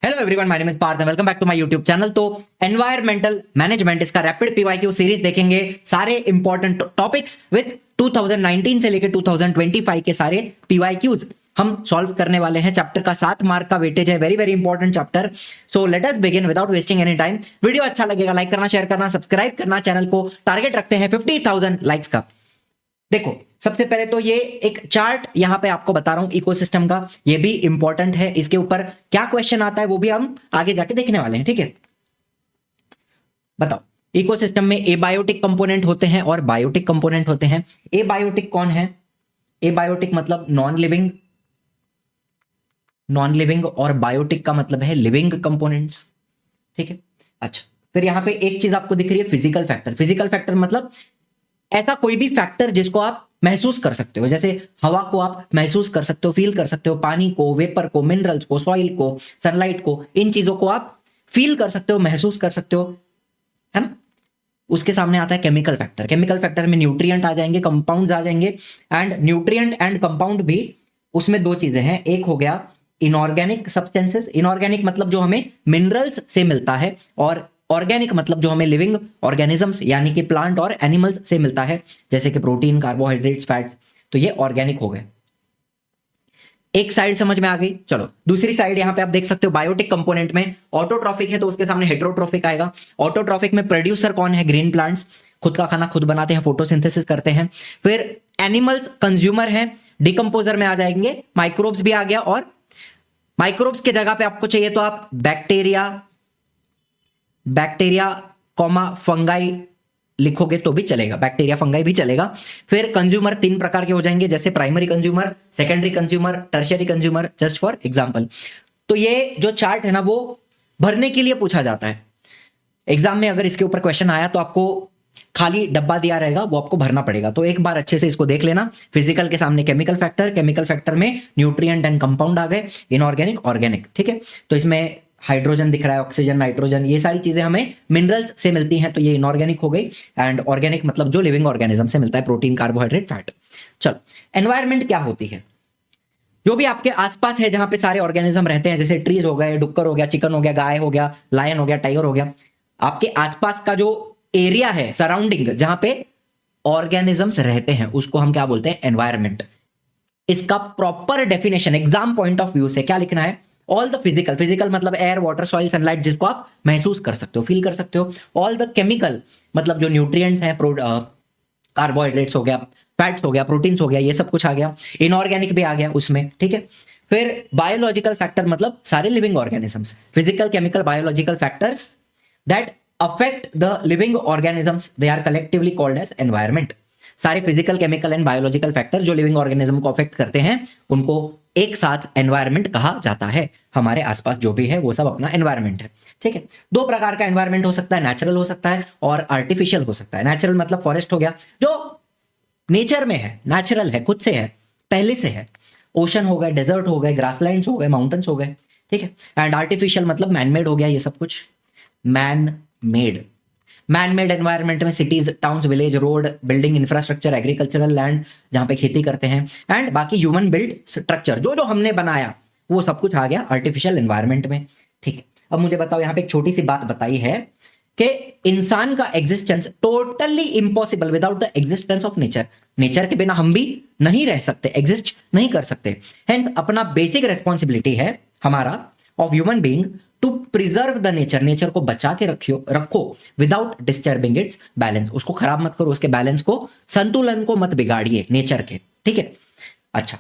Hello everyone, my name is Parth, welcome back to my YouTube channel. तो environmental management इसका rapid PYQ series देखेंगे। सारे important topics with 2019 से लेकर 2025 के सारे पीवाईक्यूज हम सॉल्व करने वाले हैं। चैप्टर का 7 मार्क का वेटेज है, very very important chapter. So let us begin without wasting any time. Video अच्छा लगेगा लाइक करना, शेयर करना, सब्सक्राइब करना। चैनल को टारगेट रखते हैं 50,000 लाइक्स का। देखो, सबसे पहले तो ये एक चार्ट यहां पे आपको बता रहा हूं इकोसिस्टम का, ये भी इंपॉर्टेंट है। इसके ऊपर क्या क्वेश्चन आता है वो भी हम आगे जाके देखने वाले हैं, ठीक है। बताओ, इकोसिस्टम में एबायोटिक कंपोनेंट होते हैं और बायोटिक कंपोनेंट होते हैं। एबायोटिक कौन है? एबायोटिक मतलब नॉन लिविंग, और बायोटिक का मतलब है लिविंग कंपोनेंट्स, ठीक है। अच्छा, फिर यहां पे एक चीज आपको दिख रही है, फिजिकल फैक्टर। फिजिकल फैक्टर मतलब ऐसा कोई भी फैक्टर जिसको आप महसूस कर सकते हो, जैसे हवा को आप महसूस कर सकते हो, फील कर सकते हो, पानी को, वेपर को, मिनरल्स को, सॉइल को, सनलाइट को, इन चीजों को आप फील कर सकते हो, महसूस कर सकते हो, है ना। उसके सामने आता है केमिकल फैक्टर। केमिकल फैक्टर में न्यूट्रिएंट आ जाएंगे, कंपाउंड्स आ जाएंगे। एंड न्यूट्रिएंट एंड कंपाउंड भी, उसमें दो चीजें हैं। एक हो गया इनऑर्गेनिक सब्सटेंसेस। इनऑर्गेनिक मतलब जो हमें मिनरल्स से मिलता है, और ऑर्गेनिक मतलब जो हमें लिविंग ऑर्गेनिजम्स यानी कि प्लांट और एनिमल्स से मिलता है, जैसे कि प्रोटीन, कार्बोहाइड्रेट्स, फैट। तो ये ऑर्गेनिक हो गए। एक साइड समझ में आ गई। चलो दूसरी साइड यहां पे आप देख सकते हो, बायोटिक कंपोनेंट में ऑटोट्रॉफिक है तो उसके सामने हेट्रोट्रॉफिक आएगा। ऑटोट्रॉफिक में प्रोड्यूसर कौन है? ग्रीन प्लांट्स, खुद का खाना खुद बनाते हैं, फोटोसिंथेसिस करते हैं। फिर एनिमल्स कंज्यूमर हैं, डिकम्पोजर में आ जाएंगे। माइक्रोब्स भी आ गया, और माइक्रोब्स के जगह पे आपको चाहिए तो आप बैक्टीरिया कॉमा फंगाई लिखोगे तो भी चलेगा, बैक्टीरिया फंगाई भी चलेगा। फिर कंज्यूमर 3 प्रकार के हो जाएंगे, जैसे primary consumer, secondary consumer, tertiary consumer, just for example. तो ये जो चार्ट है ना, वो भरने के लिए पूछा जाता है एग्जाम में। अगर इसके ऊपर क्वेश्चन आया तो आपको खाली डब्बा दिया रहेगा, वो आपको भरना पड़ेगा। तो एक बार अच्छे से इसको देख लेना। फिजिकल के सामने केमिकल फैक्टर, केमिकल फैक्टर में न्यूट्रिएंट एंड कंपाउंड आ गए, इनऑर्गेनिक, ऑर्गेनिक, ठीक है। तो इसमें हाइड्रोजन दिख रहा है, ऑक्सीजन, नाइट्रोजन, ये सारी चीजें हमें मिनरल्स से मिलती हैं, तो ये इनऑर्गेनिक हो गई। एंड ऑर्गेनिक मतलब जो लिविंग ऑर्गेनिज्म से मिलता है, प्रोटीन, कार्बोहाइड्रेट, फैट। चलो, एनवायरमेंट क्या होती है? जो भी आपके आसपास है, जहां पे सारे ऑर्गेनिज्म रहते हैं, जैसे ट्रीज हो गए, डुक्कर हो गया, चिकन हो गया, गाय हो गया, लायन हो गया, टाइगर हो गया। आपके आसपास का जो एरिया है, सराउंडिंग, जहां पे ऑर्गेनिजम्स रहते हैं, उसको हम क्या बोलते हैं? एनवायरमेंट। इसका proper definition exam point of view से क्या लिखना है? ऑल द फिजिकल, फिजिकल मतलब एयर, वाटर, सॉइल, सनलाइट, जिसको आप महसूस कर सकते हो, फील कर सकते हो। ऑल द केमिकल मतलब जो न्यूट्रिएंट्स हैं, कार्बोहाइड्रेट्स हो गया, फैट्स हो गया, प्रोटीन्स हो गया, ये सब कुछ आ गया। इनऑर्गेनिक भी आ गया उसमें, ठीक है। फिर बायोलॉजिकल फैक्टर मतलब सारे living organisms, physical, chemical, biological factors that affect the living organisms, they are collectively called as environment. सारे physical, chemical and biological factor जो लिविंग ऑर्गेनिज्म को अफेक्ट करते हैं, उनको एक साथ एनवायरमेंट कहा जाता है। हमारे आसपास जो भी है वो सब अपना एनवायरमेंट है, ठीक है। 2 प्रकार का एनवायरमेंट हो सकता है, नेचुरल हो सकता है और आर्टिफिशियल हो सकता है। नेचुरल मतलब फॉरेस्ट हो गया, जो नेचर में है, नेचुरल है, खुद से है, पहले से है। ओशन हो गए, डेजर्ट हो गए, ग्रासलैंड्स हो गए, माउंटेन्स हो गए, ठीक है। एंड आर्टिफिशियल मतलब मैनमेड हो गया, ये सब कुछ मैन मेड एनवायरनमेंट में cities, towns, village, road, building, infrastructure, agricultural land जहां पे खेती करते हैं, एंड बाकी ह्यूमन बिल्ड स्ट्रक्चर जो जो हमने बनाया, वो सब कुछ आ गया आर्टिफिशियल एनवायरनमेंट में, ठीक है। अब मुझे बताओ, यहां पे एक छोटी सी बात बताई है कि इंसान का existence totally impossible without the existence of nature. Nature के बिना हम भी नहीं रह सकते, एग्जिस्ट नहीं कर सकते। हेंस अपना बेसिक रेस्पॉन्सिबिलिटी है हमारा, of human being, to preserve the nature. Nature को बचा के रखो विदाउट डिस्टर्बिंग इट्स बैलेंस। उसको खराब मत करो, उसके बैलेंस को, संतुलन को मत बिगाड़िए नेचर के, ठीक है। अच्छा,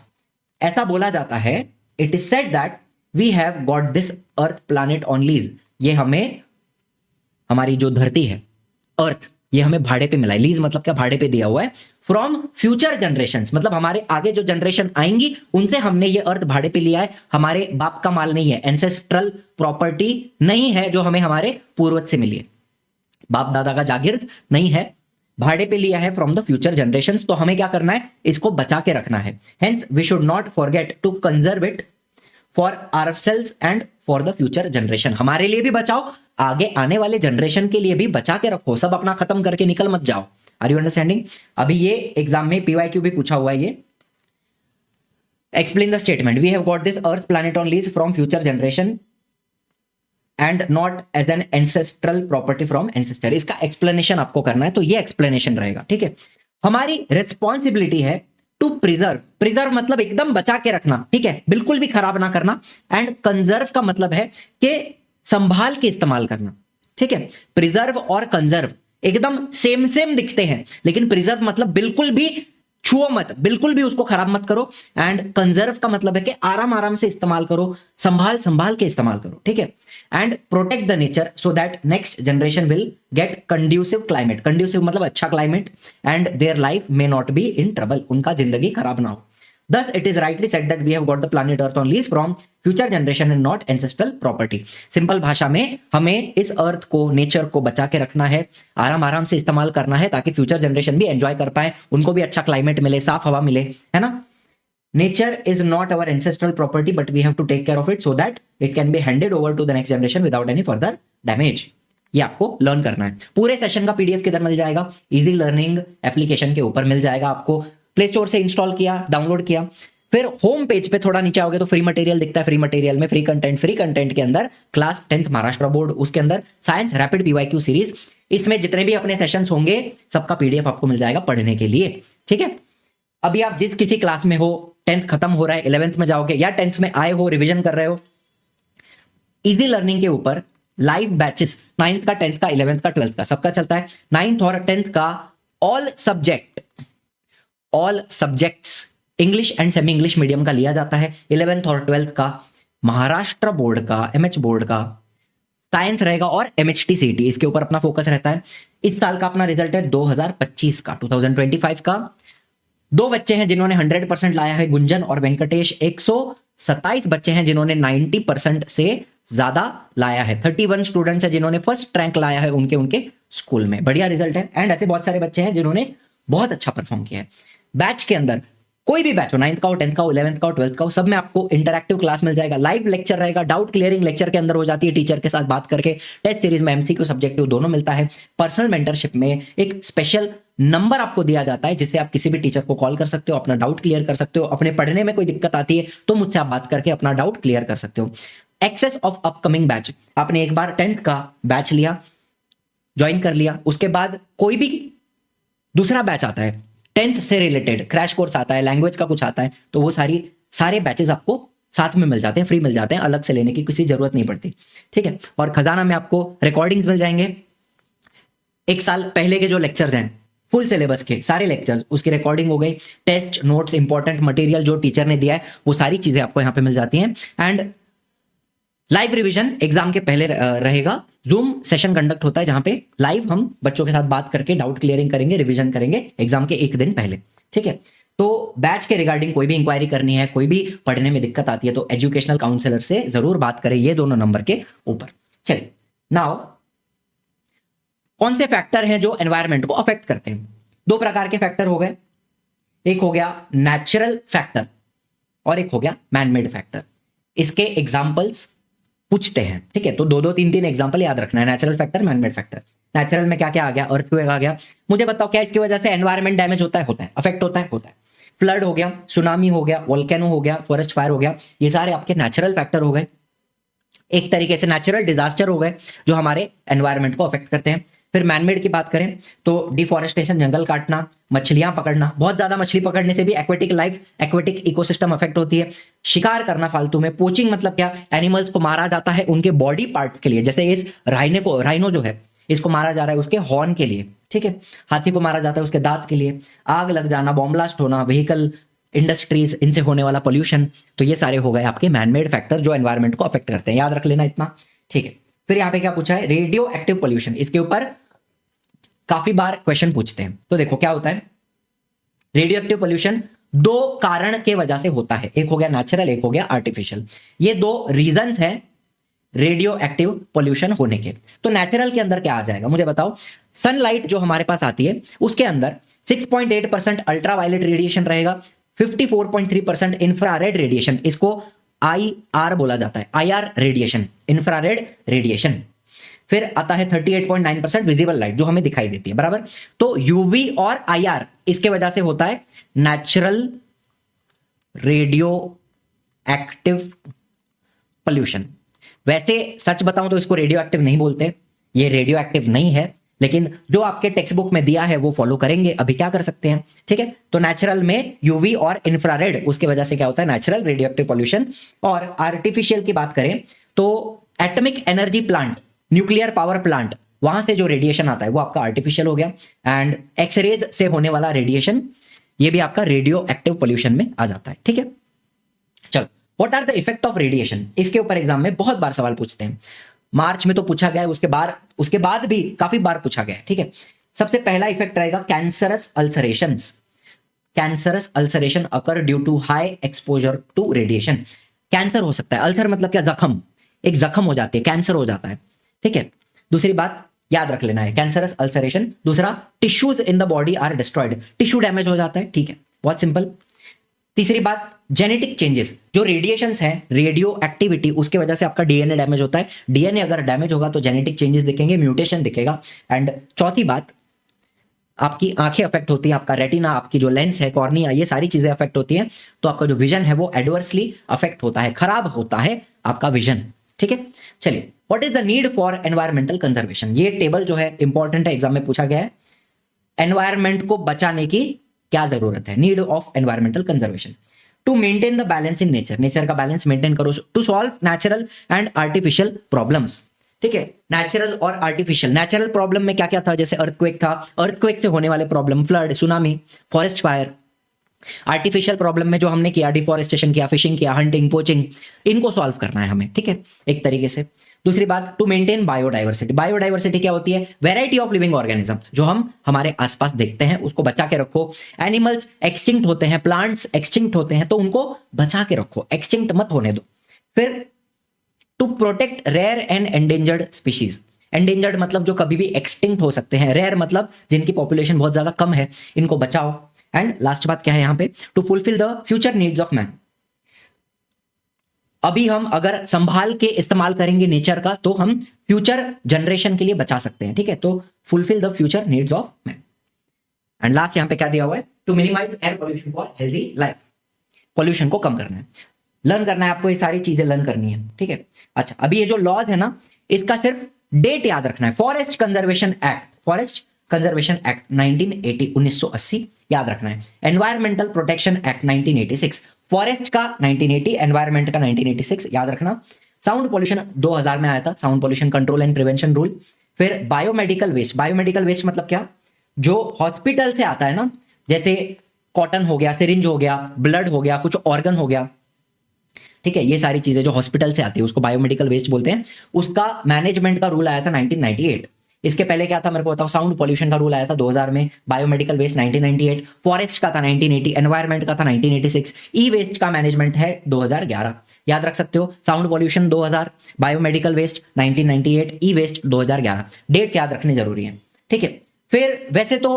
ऐसा बोला जाता है, it is said that we have got this earth planet on lease. ये हमें, हमारी जो धरती है, अर्थ, ये हमें भाड़े पे मिला है। लीज मतलब क्या? भाड़े पे दिया हुआ है। फ्रॉम फ्यूचर जनरेशंस मतलब हमारे आगे जो जनरेशन आएंगी, उनसे हमने ये अर्थ भाड़े पे लिया है। हमारे बाप का माल नहीं है, एंसेस्ट्रल प्रॉपर्टी नहीं है जो हमें हमारे पूर्वज से मिली है, बाप दादा का जागीर नहीं है, भाड़े पे लिया है फ्रॉम द फ्यूचर जनरेशंस। तो हमें क्या करना है? इसको बचा के रखना है। Hence we should not forget to conserve it for ourselves and for the future generation. हमारे लिए भी बचाओ, आगे आने वाले जनरेशन के लिए भी बचा के रखो, सब अपना खत्म करके निकल मत जाओ। Are you understanding? अभी ये एग्जाम में पीवाईक्यू भी पूछा हुआ है ये। Explain the statement, we have got this earth planet on lease from future generation and not as an ancestral property from ancestor. इसका एक्सप्लेनेशन आपको करना है, तो ये एक्सप्लेनेशन रहेगा, ठीक है। हमारी रिस्पॉन्सिबिलिटी है टू प्रिजर्व, प्रिजर्व मतलब एकदम बचा के रखना, ठीक है, बिल्कुल भी खराब ना करना। एंड कंजर्व का मतलब है कि संभाल के इस्तेमाल करना, ठीक है। प्रिजर्व और कंजर्व एकदम सेम सेम दिखते हैं, लेकिन प्रिजर्व मतलब बिल्कुल भी छुओ मत, बिल्कुल भी उसको खराब मत करो। एंड कंजर्व का मतलब है कि आराम आराम से इस्तेमाल करो, संभाल संभाल के इस्तेमाल करो, ठीक है। And protect the nature so that next generation will get conducive climate, conducive मतलब अच्छा climate, and their life may not be in trouble, उनका जिंदगी खराब ना हो। Thus, it is rightly said that we have got the planet Earth on lease from future generation and not ancestral property. Simple भाषा में हमें इस अर्थ को, नेचर को बचा के रखना है, आराम आराम से इस्तेमाल करना है, ताकि फ्यूचर जनरेशन भी एंजॉय कर पाए, उनको भी अच्छा क्लाइमेट मिले, साफ हवा मिले, है ना। Nature is not our ancestral property but we have to take care of it so that it can be handed over to the next generation without any further damage. ये आपको लर्न करना है। पूरे सेशन का PDF किधर मिल जाएगा? Easy learning application के ऊपर मिल जाएगा आपको। प्ले स्टोर से इंस्टॉल किया, डाउनलोड किया, फिर होम पेज पे थोड़ा नीचे आओगे तो फ्री मटेरियल दिखता है। फ्री मटेरियल में फ्री कंटेंट के अंदर क्लास 10th महाराष्ट्र बोर्ड, उसके अंदर साइंस रैपिड बीवाईक्यू सीरीज, इसमें जितने भी अपने सेशंस होंगे सबका पीडीएफ आपको मिल जाएगा पढ़ने के लिए, ठीक है। अभी आप जिस किसी क्लास में हो, 10th खत्म हो रहा है, 11th में जाओगे या 10th में आए हो, रिविजन कर रहे हो, इजी लर्निंग के ऊपर लाइव बैचेस 9th का, 10th का, 11th का, 12th का सबका चलता है। 9th और 10th का all subjects English and semi English medium का लिया जाता है। 11th और 12th का महाराष्ट्र बोर्ड का, एमएच बोर्ड का साइंस रहेगा और एमएचटी सीटी, इसके ऊपर अपना फोकस रहता है। इस साल का अपना रिजल्ट है 2025 का, 2025 का। 2 बच्चे हैं जिन्होंने 100% लाया है, गुंजन और वेंकटेश। 127 बच्चे हैं जिन्होंने 90% से ज्यादा लाया है। 31 स्टूडेंट्स हैं जिन्होंने फर्स्ट रैंक लाया है उनके स्कूल में। बढ़िया रिजल्ट है। एंड ऐसे बहुत सारे बच्चे हैं जिन्होंने बहुत अच्छा परफॉर्म किया है। बैच के अंदर कोई भी बैच हो, 9th का हो, 10th का हो, 11th का हो, 12th का हो, सब में आपको इंटरैक्टिव क्लास मिल जाएगा। लाइव लेक्चर रहेगा, डाउट क्लियरिंग लेक्चर के अंदर हो जाती है टीचर के साथ बात करके। टेस्ट सीरीज में एमसीक्यू सब्जेक्टिव दोनों मिलता है। पर्सनल मेंटरशिप में एक स्पेशल नंबर आपको दिया जाता है जिससे आप किसी भी टीचर को कॉल कर सकते हो, अपना डाउट क्लियर कर सकते हो। अपने पढ़ने में कोई दिक्कत आती है तो मुझसे आप बात करके अपना डाउट क्लियर कर सकते हो। एक्सेस ऑफ अपकमिंग बैच, आपने एक बार 10th का बैच लिया, ज्वाइन कर लिया, उसके बाद कोई भी दूसरा बैच आता है 10th से रिलेटेड, क्रैश कोर्स आता है, लैंग्वेज का कुछ आता है, तो वो सारे बैचेस आपको साथ में मिल जाते हैं, फ्री मिल जाते हैं, अलग से लेने की किसी जरूरत नहीं पड़ती, ठीक है। और खजाना में आपको रिकॉर्डिंग्स मिल जाएंगे। 1 साल पहले के जो लेक्चर्स हैं, फुल सिलेबस के सारे लेक्चर्स, उसकी रिकॉर्डिंग हो गई। टेस्ट नोट्स, इंपॉर्टेंट मटेरियल जो टीचर ने दिया है, वो सारी चीजें आपको यहाँ पे मिल जाती हैं। एंड लाइव रिवीजन एग्जाम के पहले रहेगा। जूम सेशन कंडक्ट होता है जहां पे लाइव हम बच्चों के साथ बात करके डाउट क्लियरिंग करेंगे, रिवीजन करेंगे एग्जाम के 1 दिन पहले, ठीक है। तो बैच के रिगार्डिंग कोई भी इंक्वायरी करनी है, कोई भी पढ़ने में दिक्कत आती है तो एजुकेशनल काउंसलर से जरूर बात करें, ये दोनों नंबर के ऊपर। चलिए, नाउ कौन से फैक्टर हैं जो एनवायरमेंट को अफेक्ट करते हैं? 2 प्रकार के फैक्टर हो गए, एक हो गया नेचुरल फैक्टर और एक हो गया मैनमेड फैक्टर। इसके एग्जाम्पल्स पूछते हैं, ठीक है। तो 2-2, 3-3 एग्जांपल याद रखना है। Natural factor, manmade factor. Natural में क्या क्या आ गया? अर्थक्वेक आ गया। मुझे बताओ क्या इसकी वजह से एनवायरमेंट डैमेज होता है? होता है। अफेक्ट होता है। फ्लड हो गया, सुनामी हो गया, वोल्केनो हो गया, फॉरेस्ट फायर हो गया, ये सारे आपके नेचुरल फैक्टर हो गए, एक तरीके से नेचुरल डिजास्टर हो गए जो हमारे एनवायरमेंट को अफेक्ट करते हैं। फिर मैनमेड की बात करें तो डिफॉरेस्टेशन, जंगल काटना, मछलियां पकड़ना, बहुत ज्यादा मछली पकड़ने से भी एक्वेटिक इकोसिस्टम अफेक्ट होती है। शिकार करना फालतू में, पोचिंग मतलब क्या? एनिमल्स को मारा जाता है उनके बॉडी पार्ट्स के लिए, जैसे इस राइनो जो है इसको मारा जा रहा है उसके हॉर्न के लिए, ठीक है। हाथी को मारा जाता है उसके दांत के लिए। आग लग जाना, बॉम्ब ब्लास्ट होना, व्हीकल, इंडस्ट्रीज, इनसे होने वाला पोल्यूशन, तो ये सारे हो गए आपके मैनमेड फैक्टर जो एनवायरमेंट को अफेक्ट करते हैं। याद रख लेना इतना, ठीक है। फिर यहाँ पे क्या पूछा है? Radio active pollution. इसके ऊपर काफी बार क्वेश्चन पूछते हैं। तो देखो क्या होता है, रेडियो एक्टिव पोल्यूशन 2 कारण के वजह से होता है, एक हो गया नेचुरल, एक हो गया आर्टिफिशियल। ये 2 रीजंस हैं रेडियो एक्टिव पोल्यूशन होने के। तो नेचुरल के अंदर क्या आ जाएगा मुझे बताओ? सनलाइट जो हमारे पास आती है उसके अंदर 6.8% अल्ट्रावायलेट रेडिएशन रहेगा, 54.3% इंफ्रारेड रेडिएशन, इसको IR बोला जाता है, IR रेडिएशन, इंफ्रारेड रेडिएशन। फिर आता है 38.9% विजिबल लाइट जो हमें दिखाई देती है, बराबर। तो यूवी और IR इसके वजह से होता है नेचुरल रेडियो एक्टिव पोल्यूशन। वैसे सच बताऊं तो इसको रेडियो एक्टिव नहीं बोलते, ये रेडियो एक्टिव नहीं है, लेकिन जो आपके टेक्स्ट बुक में दिया है वो फॉलो करेंगे, अभी क्या कर सकते हैं, ठीक है। तो नेचुरल में यूवी और इंफ्रारेड, उसकी वजह से क्या होता है नेचुरल रेडियो एक्टिव पॉल्यूशन। और आर्टिफिशियल की बात करें तो atomic energy plant, nuclear power plant, वहां से जो रेडिएशन आता है वो आपका आर्टिफिशियल हो गया। एंड एक्सरेज से होने वाला रेडिएशन, ये भी आपका रेडियो एक्टिव पॉल्यूशन में आ जाता है, ठीक है। चलो, what are the effect of radiation, इसके ऊपर एग्जाम में बहुत बार सवाल पूछते हैं। मार्च में तो पूछा गया है, उसके बाद भी काफी बार पूछा गया है, ठीक है। सबसे पहला इफेक्ट रहेगा cancerous ulcerations. Cancerous ulceration occur due to high exposure to radiation. Cancer हो सकता है, अल्सर मतलब क्या, जख्म, एक जख्म हो जाती है, कैंसर हो जाता है, ठीक है। दूसरी बात याद रख लेना है, कैंसरस अल्सरेशन। दूसरा, tissues in the body are destroyed, tissue damage हो जाता है, ठीक है, बहुत सिंपल। तीसरी बात, जेनेटिक चेंजेस, जो रेडिएशंस हैं, रेडियो एक्टिविटी, उसके वजह से आपका डीएनए डैमेज होता है। डीएनए अगर डैमेज होगा तो जेनेटिक चेंजेस दिखेंगे, म्यूटेशन दिखेगा। एंड चौथी बात, आपकी आंखें अफेक्ट होती है, आपका रेटिना, आपकी जो लेंस है, कॉर्निया, ये सारी चीजें अफेक्ट होती हैं, तो आपका जो विजन है वो एडवर्सली अफेक्ट होता है, खराब होता है आपका विजन, ठीक है। चलिए, what is the need for environmental conservation, ये टेबल जो है इंपॉर्टेंट है, एग्जाम में पूछा गया है। एनवायरमेंट को बचाने की क्या जरूरत है, need of environmental conservation. To maintain the balance in nature, nature का बैलेंस मेंटेन करो, टू सॉल्व नेचुरल एंड आर्टिफिशियल प्रॉब्लम्स, ठीक है। नेचुरल और आर्टिफिशियल, नेचुरल प्रॉब्लम में क्या क्या था, जैसे अर्थक्वेक था, अर्थक्वेक से होने वाले problem, flood, tsunami, forest fire. Artificial problem में जो हमने किया, डिफॉरेस्टेशन किया, फिशिंग किया, हंटिंग, पोचिंग, इनको सॉल्व करना है हमें, ठीक है, एक तरीके से। दूसरी बात, टू मेंटेन बायोडाइवर्सिटी। बायोडाइवर्सिटी क्या होती है, वेराइटी ऑफ लिविंग ऑर्गेनिजम्स, जो हम हमारे आसपास देखते हैं उसको बचा के रखो। एनिमल्स एक्सटिंक्ट होते हैं, प्लांट्स एक्सटिंक्ट होते हैं, तो उनको बचा के रखो, एक्सटिंक्ट मत होने दो। फिर to protect rare and endangered species. Endangered मतलब जो कभी भी एक्सटिंक्ट हो सकते हैं, रेयर मतलब जिनकी पॉपुलेशन बहुत ज्यादा कम है, इनको बचाओ। एंड लास्ट बात क्या है यहां पे, to fulfil the future needs of man. अभी हम अगर संभाल के इस्तेमाल करेंगे नेचर का, तो हम फ्यूचर जनरेशन के लिए बचा सकते हैं, ठीक है। तो fulfil the future needs of man. And last यहां पे क्या दिया हुआ है, to minimise air pollution for healthy life. Pollution को कम करना है, लर्न करना है आपको, ये सारी चीजें लर्न करनी है, ठीक है। अच्छा, अभी ये जो लॉज है ना, इसका सिर्फ डेट याद रखना है। Forest conservation act, forest conservation act 1980, 1980 याद रखना है। एनवायरमेंटल प्रोटेक्शन एक्ट 1986, फॉरेस्ट का 1980, एनवायरमेंट का 1986 याद रखना। साउंड पोल्यूशन 2000 में आया था, sound pollution control and prevention rule. फिर बायोमेडिकल वेस्ट, बायोमेडिकल वेस्ट मतलब क्या, जो हॉस्पिटल से आता है ना, जैसे कॉटन हो गया, सिरिंज हो गया, ब्लड हो गया, कुछ ऑर्गन हो गया, ठीक है, ये सारी चीजें जो हॉस्पिटल से आती है उसको बायोमेडिकल वेस्ट बोलते हैं। उसका मैनेजमेंट का रूल आया था 1998। इसके पहले क्या था मेरे को बताओ, साउंड पोल्यूशन का रूल आया था 2000 में, बायोमेडिकल वेस्ट 1998, फॉरेस्ट का था 1980, एनवायरमेंट का था 1986, ई वेस्ट का मैनेजमेंट है 2011। याद रख सकते हो, साउंड पोल्यूशन 2000, बायोमेडिकल वेस्ट 1998, ई वेस्ट 2011। डेट्स याद रखनी जरूरी है, ठीक है। फिर वैसे तो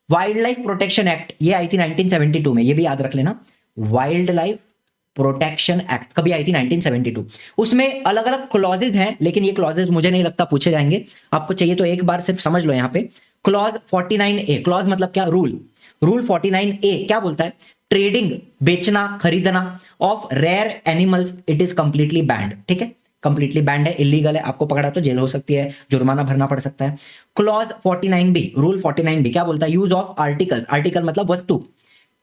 वाइल्ड लाइफ प्रोटेक्शन एक्ट ये आई थी 1972 में, ये भी याद रख लेना। वाइल्ड लाइफ प्रोटेक्शन एक्ट कभी आई थी 1972। उसमें अलग अलग क्लॉजेज हैं, लेकिन ये क्लॉजेज मुझे नहीं लगता पूछे जाएंगे, आपको चाहिए तो एक बार सिर्फ समझ लो। यहां पे क्लॉज 49A, क्लॉज मतलब क्या, रूल, रूल 49A क्या बोलता है, ट्रेडिंग, बेचना, खरीदना of rare animals it is completely banned, ठीक है, कंप्लीटली बैंड है, इलीगल है, आपको पकड़ा तो जेल हो सकती है, जुर्माना भरना पड़ सकता है। क्लॉज 49B, रूल 49B क्या बोलता है, यूज ऑफ आर्टिकल्स, आर्टिकल मतलब वस्तु,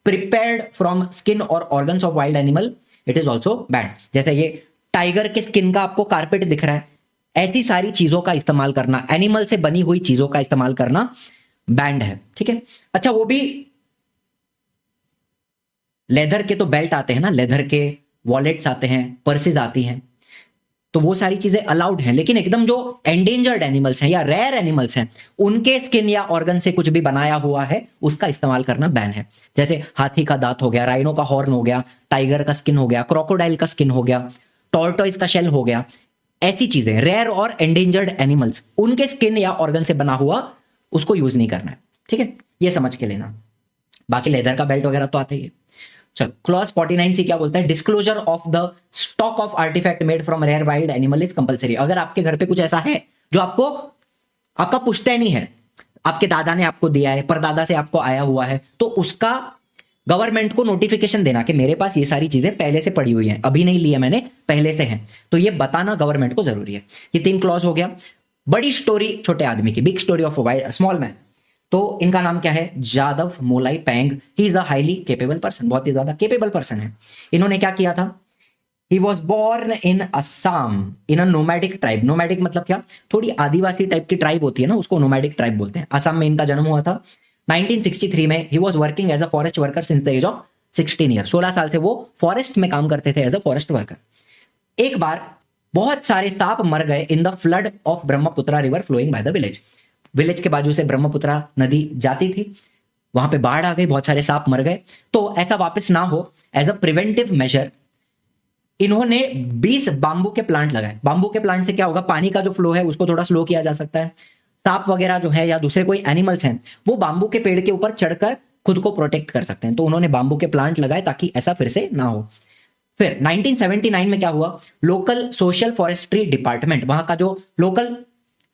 प्रिपेयर्ड फ्रॉम स्किन और organs of wild animal it is also band. जैसे ये टाइगर के स्किन का आपको कारपेट दिख रहा है, ऐसी सारी चीजों का इस्तेमाल करना, एनिमल से बनी हुई चीजों का इस्तेमाल करना बैंड है, ठीक है। अच्छा, वो भी लेदर के तो बेल्ट आते हैं ना, लेदर के वॉलेट्स आते हैं, पर्सेज आती हैं, तो वो सारी चीजें अलाउड हैं, लेकिन एकदम जो एंडेंजर्ड एनिमल्स हैं या रेयर एनिमल्स हैं, उनके स्किन या ऑर्गन से कुछ भी बनाया हुआ है उसका इस्तेमाल करना बैन है। जैसे हाथी का दांत हो गया, राइनो का हॉर्न हो गया, टाइगर का स्किन हो गया, क्रोकोडाइल का स्किन हो गया, टॉर्टोइस का शेल हो गया, ऐसी चीजें रेयर और एंडेंजर्ड एनिमल्स, उनके स्किन या ऑर्गन से बना हुआ उसको यूज नहीं करना है, ठीक है, ये समझ के लेना। बाकी लेदर का बेल्ट वगैरह तो आता ही है। चलो, क्लॉज 49C क्या बोलता है, disclosure of the stock of artifact made from rare wild animal is compulsory. अगर आपके घर पे कुछ ऐसा है जो आपका पुश्तैनी है, आपके दादा ने आपको दिया है, परदादा से आपको आया हुआ है, तो उसका गवर्नमेंट को नोटिफिकेशन देना कि मेरे पास ये सारी चीजें पहले से पड़ी हुई हैं, अभी नहीं लिया मैंने, पहले से हैं, तो ये बताना गवर्नमेंट को जरूरी है। ये 3 क्लॉज हो गया। बड़ी स्टोरी छोटे आदमी की, big story of small man. तो इनका नाम क्या है? Jadav Molai Payeng. He is a highly capable person, बहुत ही ज्यादा केपेबल पर्सन है। इन्होंने क्या किया था? He was born in Assam in a nomadic tribe। nomadic मतलब क्या? थोड़ी आदिवासी टाइप की ट्राइब होती है ना, उसको nomadic ट्राइब बोलते हैं। असम में इनका जन्म हुआ था 1963 में। He was working as a forest worker since the age of 16 years। 16 साल से वो फॉरेस्ट में काम करते थे एज अ फॉरेस्ट वर्कर। एक बार बहुत सारे सांप मर गए in the flood of Brahmaputra river flowing by the village. Village के बाजू से ब्रह्मपुत्रा नदी जाती थी, वहां पे बाढ़ आ गई, बहुत सारे सांप मर गए। तो ऐसा वापस ना हो, एज अ प्रिवेंटिव मेजर इन्होंने 20 बांबू के प्लांट लगाए। बांबू के प्लांट से क्या होगा? पानी का जो फ्लो है उसको थोड़ा स्लो किया जा सकता है। सांप वगैरह जो है या दूसरे कोई एनिमल्स हैं वो बांबू के पेड़ के ऊपर चढ़कर खुद को प्रोटेक्ट कर सकते हैं। तो उन्होंने बांबू के प्लांट लगाए ताकि ऐसा फिर से ना हो। फिर 1979 में क्या हुआ? लोकल सोशल फॉरेस्ट्री डिपार्टमेंट, वहां का जो लोकल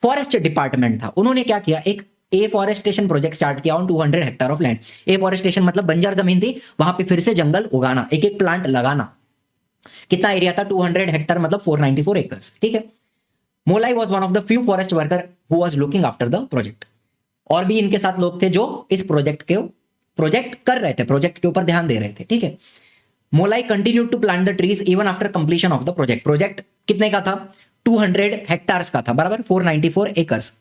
फॉरेस्ट डिपार्टमेंट था, उन्होंने क्या किया? एक एफॉरेस्टेशन प्रोजेक्ट स्टार्ट किया on 200 hectare of land. Afforestation मतलब बंजर जमीन थी, वहां पे फिर से जंगल उगाना, एक एक प्लांट लगाना। कितना एरिया था? 200 हेक्टर मतलब 494 एकर्स। ठीक है। Molai was one of the few forest worker who was looking after the project. और भी इनके साथ लोग थे जो इस प्रोजेक्ट कर रहे थे, प्रोजेक्ट के ऊपर ध्यान दे रहे थे। ठीक है। Molai continue to plant the trees even after completion of the project. Project कितने का था? 200 हेक्टार्स का था, बराबर 494 एकर्स।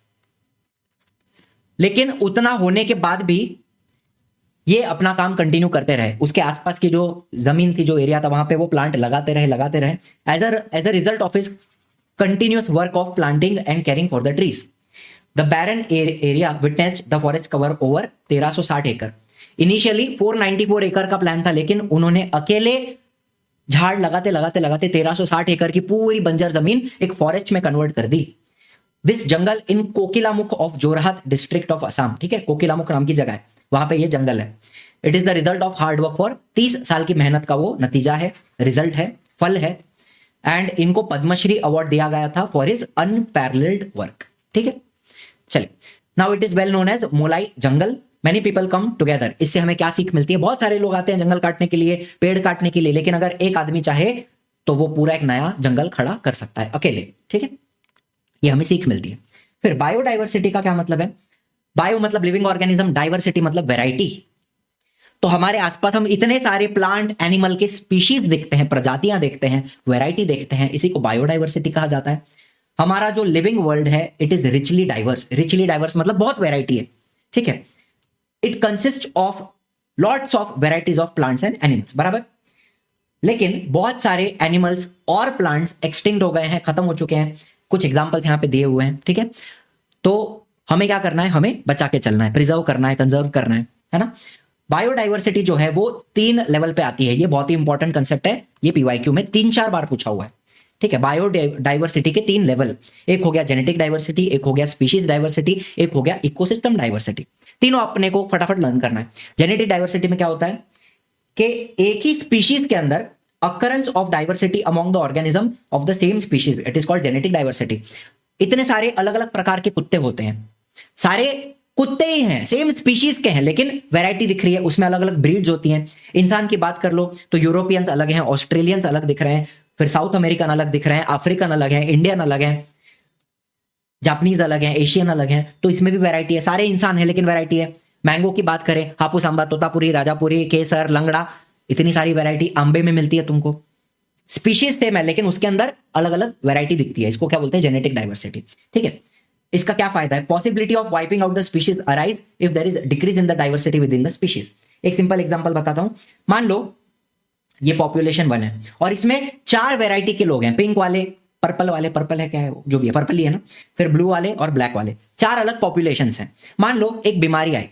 लेकिन उतना होने के बाद भी ये अपना काम कंटिन्यू करते रहे। उसके आसपास की जो जमीन थी, जो एरिया था, वहां पे वो प्लांट लगाते रहे। As a result of his continuous work of planting and caring for the trees, the barren area witnessed the forest cover over 1360 एकड़। इनिशियली 494 एकड़ का प्लान था, लेकिन उन्होंने अकेले झाड़ लगाते 1360 एकड़ की पूरी बंजर जमीन एक फॉरेस्ट में कन्वर्ट कर दी। This jungle in Kokilamukh of Jorhat district of Assam. ठीक है, कोकिलामुख नाम की जगह है, वहां पे ये जंगल है। It is the result of hard work for 30 साल की मेहनत का वो नतीजा है, रिजल्ट है, फल है। एंड इनको पद्मश्री अवार्ड दिया गया था फॉर हिज अनपैरेलल्ड वर्क। ठीक है, चलिए। Now it is well known as Molai jungle. Many people come together. इससे हमें क्या सीख मिलती है? बहुत सारे लोग आते हैं जंगल काटने के लिए, पेड़ काटने के लिए, लेकिन अगर एक आदमी चाहे तो वो पूरा एक नया जंगल खड़ा कर सकता है अकेले। ठीक है, ये हमें सीख मिलती है। फिर बायोडाइवर्सिटी का क्या मतलब है? बायो मतलब लिविंग ऑर्गेनिज्म, डाइवर्सिटी मतलब वैरायटी। तो हमारे आसपास हम इतने सारे प्लांट एनिमल के स्पीशीज देखते हैं, प्रजातियां देखते हैं, वैरायटी देखते हैं, इसी को बायोडाइवर्सिटी कहा जाता है। हमारा जो लिविंग वर्ल्ड है it is richly diverse. Richly diverse मतलब बहुत वैरायटी है। ठीक है, it consist of lots of varieties of plants and animals, बराबर। लेकिन बहुत सारे एनिमल्स और प्लांट्स एक्सटिंक्ट हो गए हैं, खत्म हो चुके हैं। कुछ एग्जांपल्स यहां पे दिए हुए हैं। ठीक है, तो हमें क्या करना है? हमें बचा के चलना है, प्रिजर्व करना है, कंजर्व करना है ना। बायोडाइवर्सिटी जो है वो 3 लेवल पे आती है। ये बहुत ही इंपॉर्टेंट कंसेप्ट है, ये पीवाईक्यू में 3-4 बार पूछा हुआ है। ठीक है, बायोडाइवर्सिटी के 3 लेवल, एक हो गया जेनेटिक डाइवर्सिटी, एक हो गया स्पीशीज डाइवर्सिटी, एक हो गया इकोसिस्टम डाइवर्सिटी। तीनों अपने को फटाफट लर्न करना है। जेनेटिक डाइवर्सिटी में क्या होता है कि एक ही स्पीशीज के अंदर occurrence of diversity among the organism of the same species, it is called genetic diversity। इतने सारे अलग अलग प्रकार के कुत्ते होते हैं, सारे कुत्ते ही हैं, सेम स्पीशीज के हैं, लेकिन वैरायटी दिख रही है, उसमें अलग अलग ब्रीड्स होती हैं। इंसान की बात कर लो तो यूरोपियंस अलग हैं, ऑस्ट्रेलियंस अलग दिख रहे हैं, फिर साउथ अमेरिकन अलग दिख रहे हैं, अफ्रीकन अलग है, इंडियन अलग है, जापानीज अलग है, एशियन अलग है। तो इसमें भी वैरायटी है। सारे इंसान है लेकिन वैरायटी है। मैंगो की बात करें, हापुस आंबा, तोतापुरी, राजापुरी, केसर, लंगड़ा, इतनी सारी वैरायटी आंबे में मिलती है तुमको। स्पीशीज सेम है लेकिन उसके अंदर अलग अलग वैरायटी दिखती है, इसको क्या बोलते हैं? Genetic diversity. ठीक है, इसका क्या फायदा है? Possibility of wiping out the species arise if there is decrease in the diversity within the species. एक सिंपल एग्जांपल बताता हूं। मान लो ये पॉपुलेशन 1 है और इसमें 4 वैरायटी के लोग हैं, पिंक वाले, पर्पल वाले, पर्पल है क्या है जो भी है, पर्पल ही है ना, फिर ब्लू वाले और ब्लैक वाले, 4 अलग पॉपुलेशंस हैं। मान लो एक बीमारी आई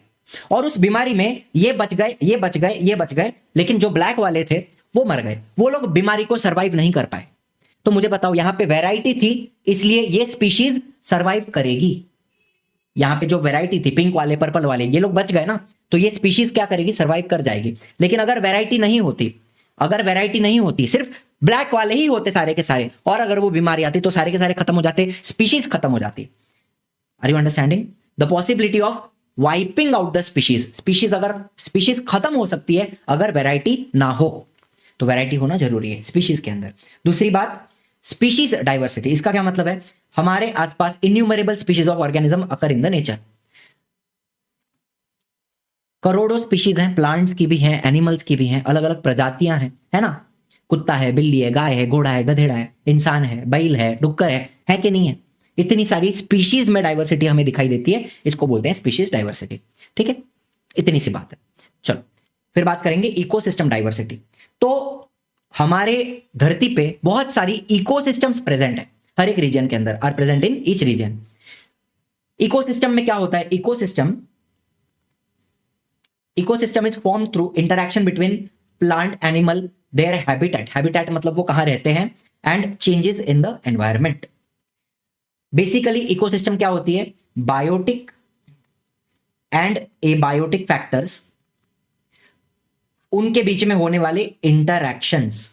और उस बीमारी में ये बच गए, ये बच गए, ये बच गए, लेकिन जो ब्लैक वाले थे वो मर गए। वो लोग बीमारी को सरवाइव नहीं कर पाए। तो मुझे बताओ, यहां पे वैरायटी थी इसलिए ये स्पीशीज सरवाइव करेगी। यहां पे जो वैरायटी थी, पिंक वाले, पर्पल वाले, ये लोग बच गए ना, तो ये स्पीशीज क्या करेगी? सरवाइव कर जाएगी। लेकिन अगर वैरायटी नहीं होती, अगर वैरायटी नहीं होती, सिर्फ ब्लैक वाले ही होते सारे के सारे, और अगर वो बीमारी आती तो सारे के सारे खत्म हो जाते, स्पीशीज खत्म हो जाती। Are you understanding? The possibility of wiping out the species अगर स्पीशीज खत्म हो सकती है अगर वैरायटी ना हो, तो वैरायटी होना जरूरी है स्पीशीज के अंदर। दूसरी बात, स्पीशीज डाइवर्सिटी, इसका क्या मतलब है, हमारे आसपास innumerable species of organism occur in the nature. करोड़ों स्पीशीज हैं, प्लांट्स की भी हैं, एनिमल्स की भी हैं, अलग अलग प्रजातियां हैं, है ना। कुत्ता है, बिल्ली है, गाय है, घोड़ा है, गधेड़ा है, इंसान है, बैल है, डुक्कर है कि नहीं है। इतनी सारी स्पीशीज में डाइवर्सिटी हमें दिखाई देती है, इसको बोलते हैं स्पीशीज डाइवर्सिटी। ठीक है, इतनी सी बात है। चलो फिर बात करेंगे इकोसिस्टम डाइवर्सिटी। तो हमारे धरती पे बहुत सारी इकोसिस्टम्स प्रेजेंट है, हर एक रीजन के अंदर, are present in each region. Ecosystem में क्या होता है, ecosystem is form through interaction between plant, animal, their habitat मतलब वो कहां रहते हैं, and changes in the environment. Basically ecosystem क्या होती है, बायोटिक एंड एबायोटिक फैक्टर्स, उनके बीच में होने वाले इंटरैक्शंस।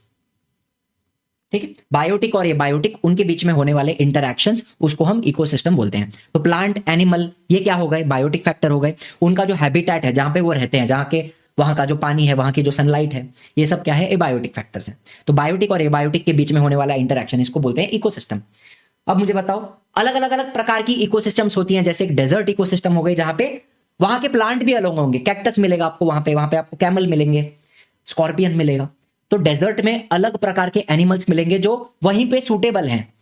ठीक है, बायोटिक और एबायोटिक उनके बीच में होने वाले इंटरैक्शंस, उसको हम इकोसिस्टम बोलते हैं। तो प्लांट, एनिमल, ये क्या हो गए, बायोटिक फैक्टर हो गए। उनका जो हैबिटेट है, जहां पे वो रहते हैं, जहां के वहां का जो पानी है, वहां की जो सनलाइट है, ये सब क्या है, एबायोटिक फैक्टर्स हैं। तो बायोटिक और एबायोटिक के बीच में होने वाला इंटरैक्शन, इसको बोलते हैं इकोसिस्टम। अब मुझे बताओ, अलग अलग अलग प्रकार की इकोसिस्टम्स होती हैं, जैसे एक डेजर्ट इकोसिस्टम हो गई, जहां पे वहां के प्लांट भी अलग होंगे, कैक्टस मिलेगा आपको वहां पे आपको कैमल मिलेंगे, स्कॉर्पियन मिलेगा। तो डेजर्ट में अलग प्रकार के एनिमल्स मिलेंगे जो वहीं पे सूटेबल हैं।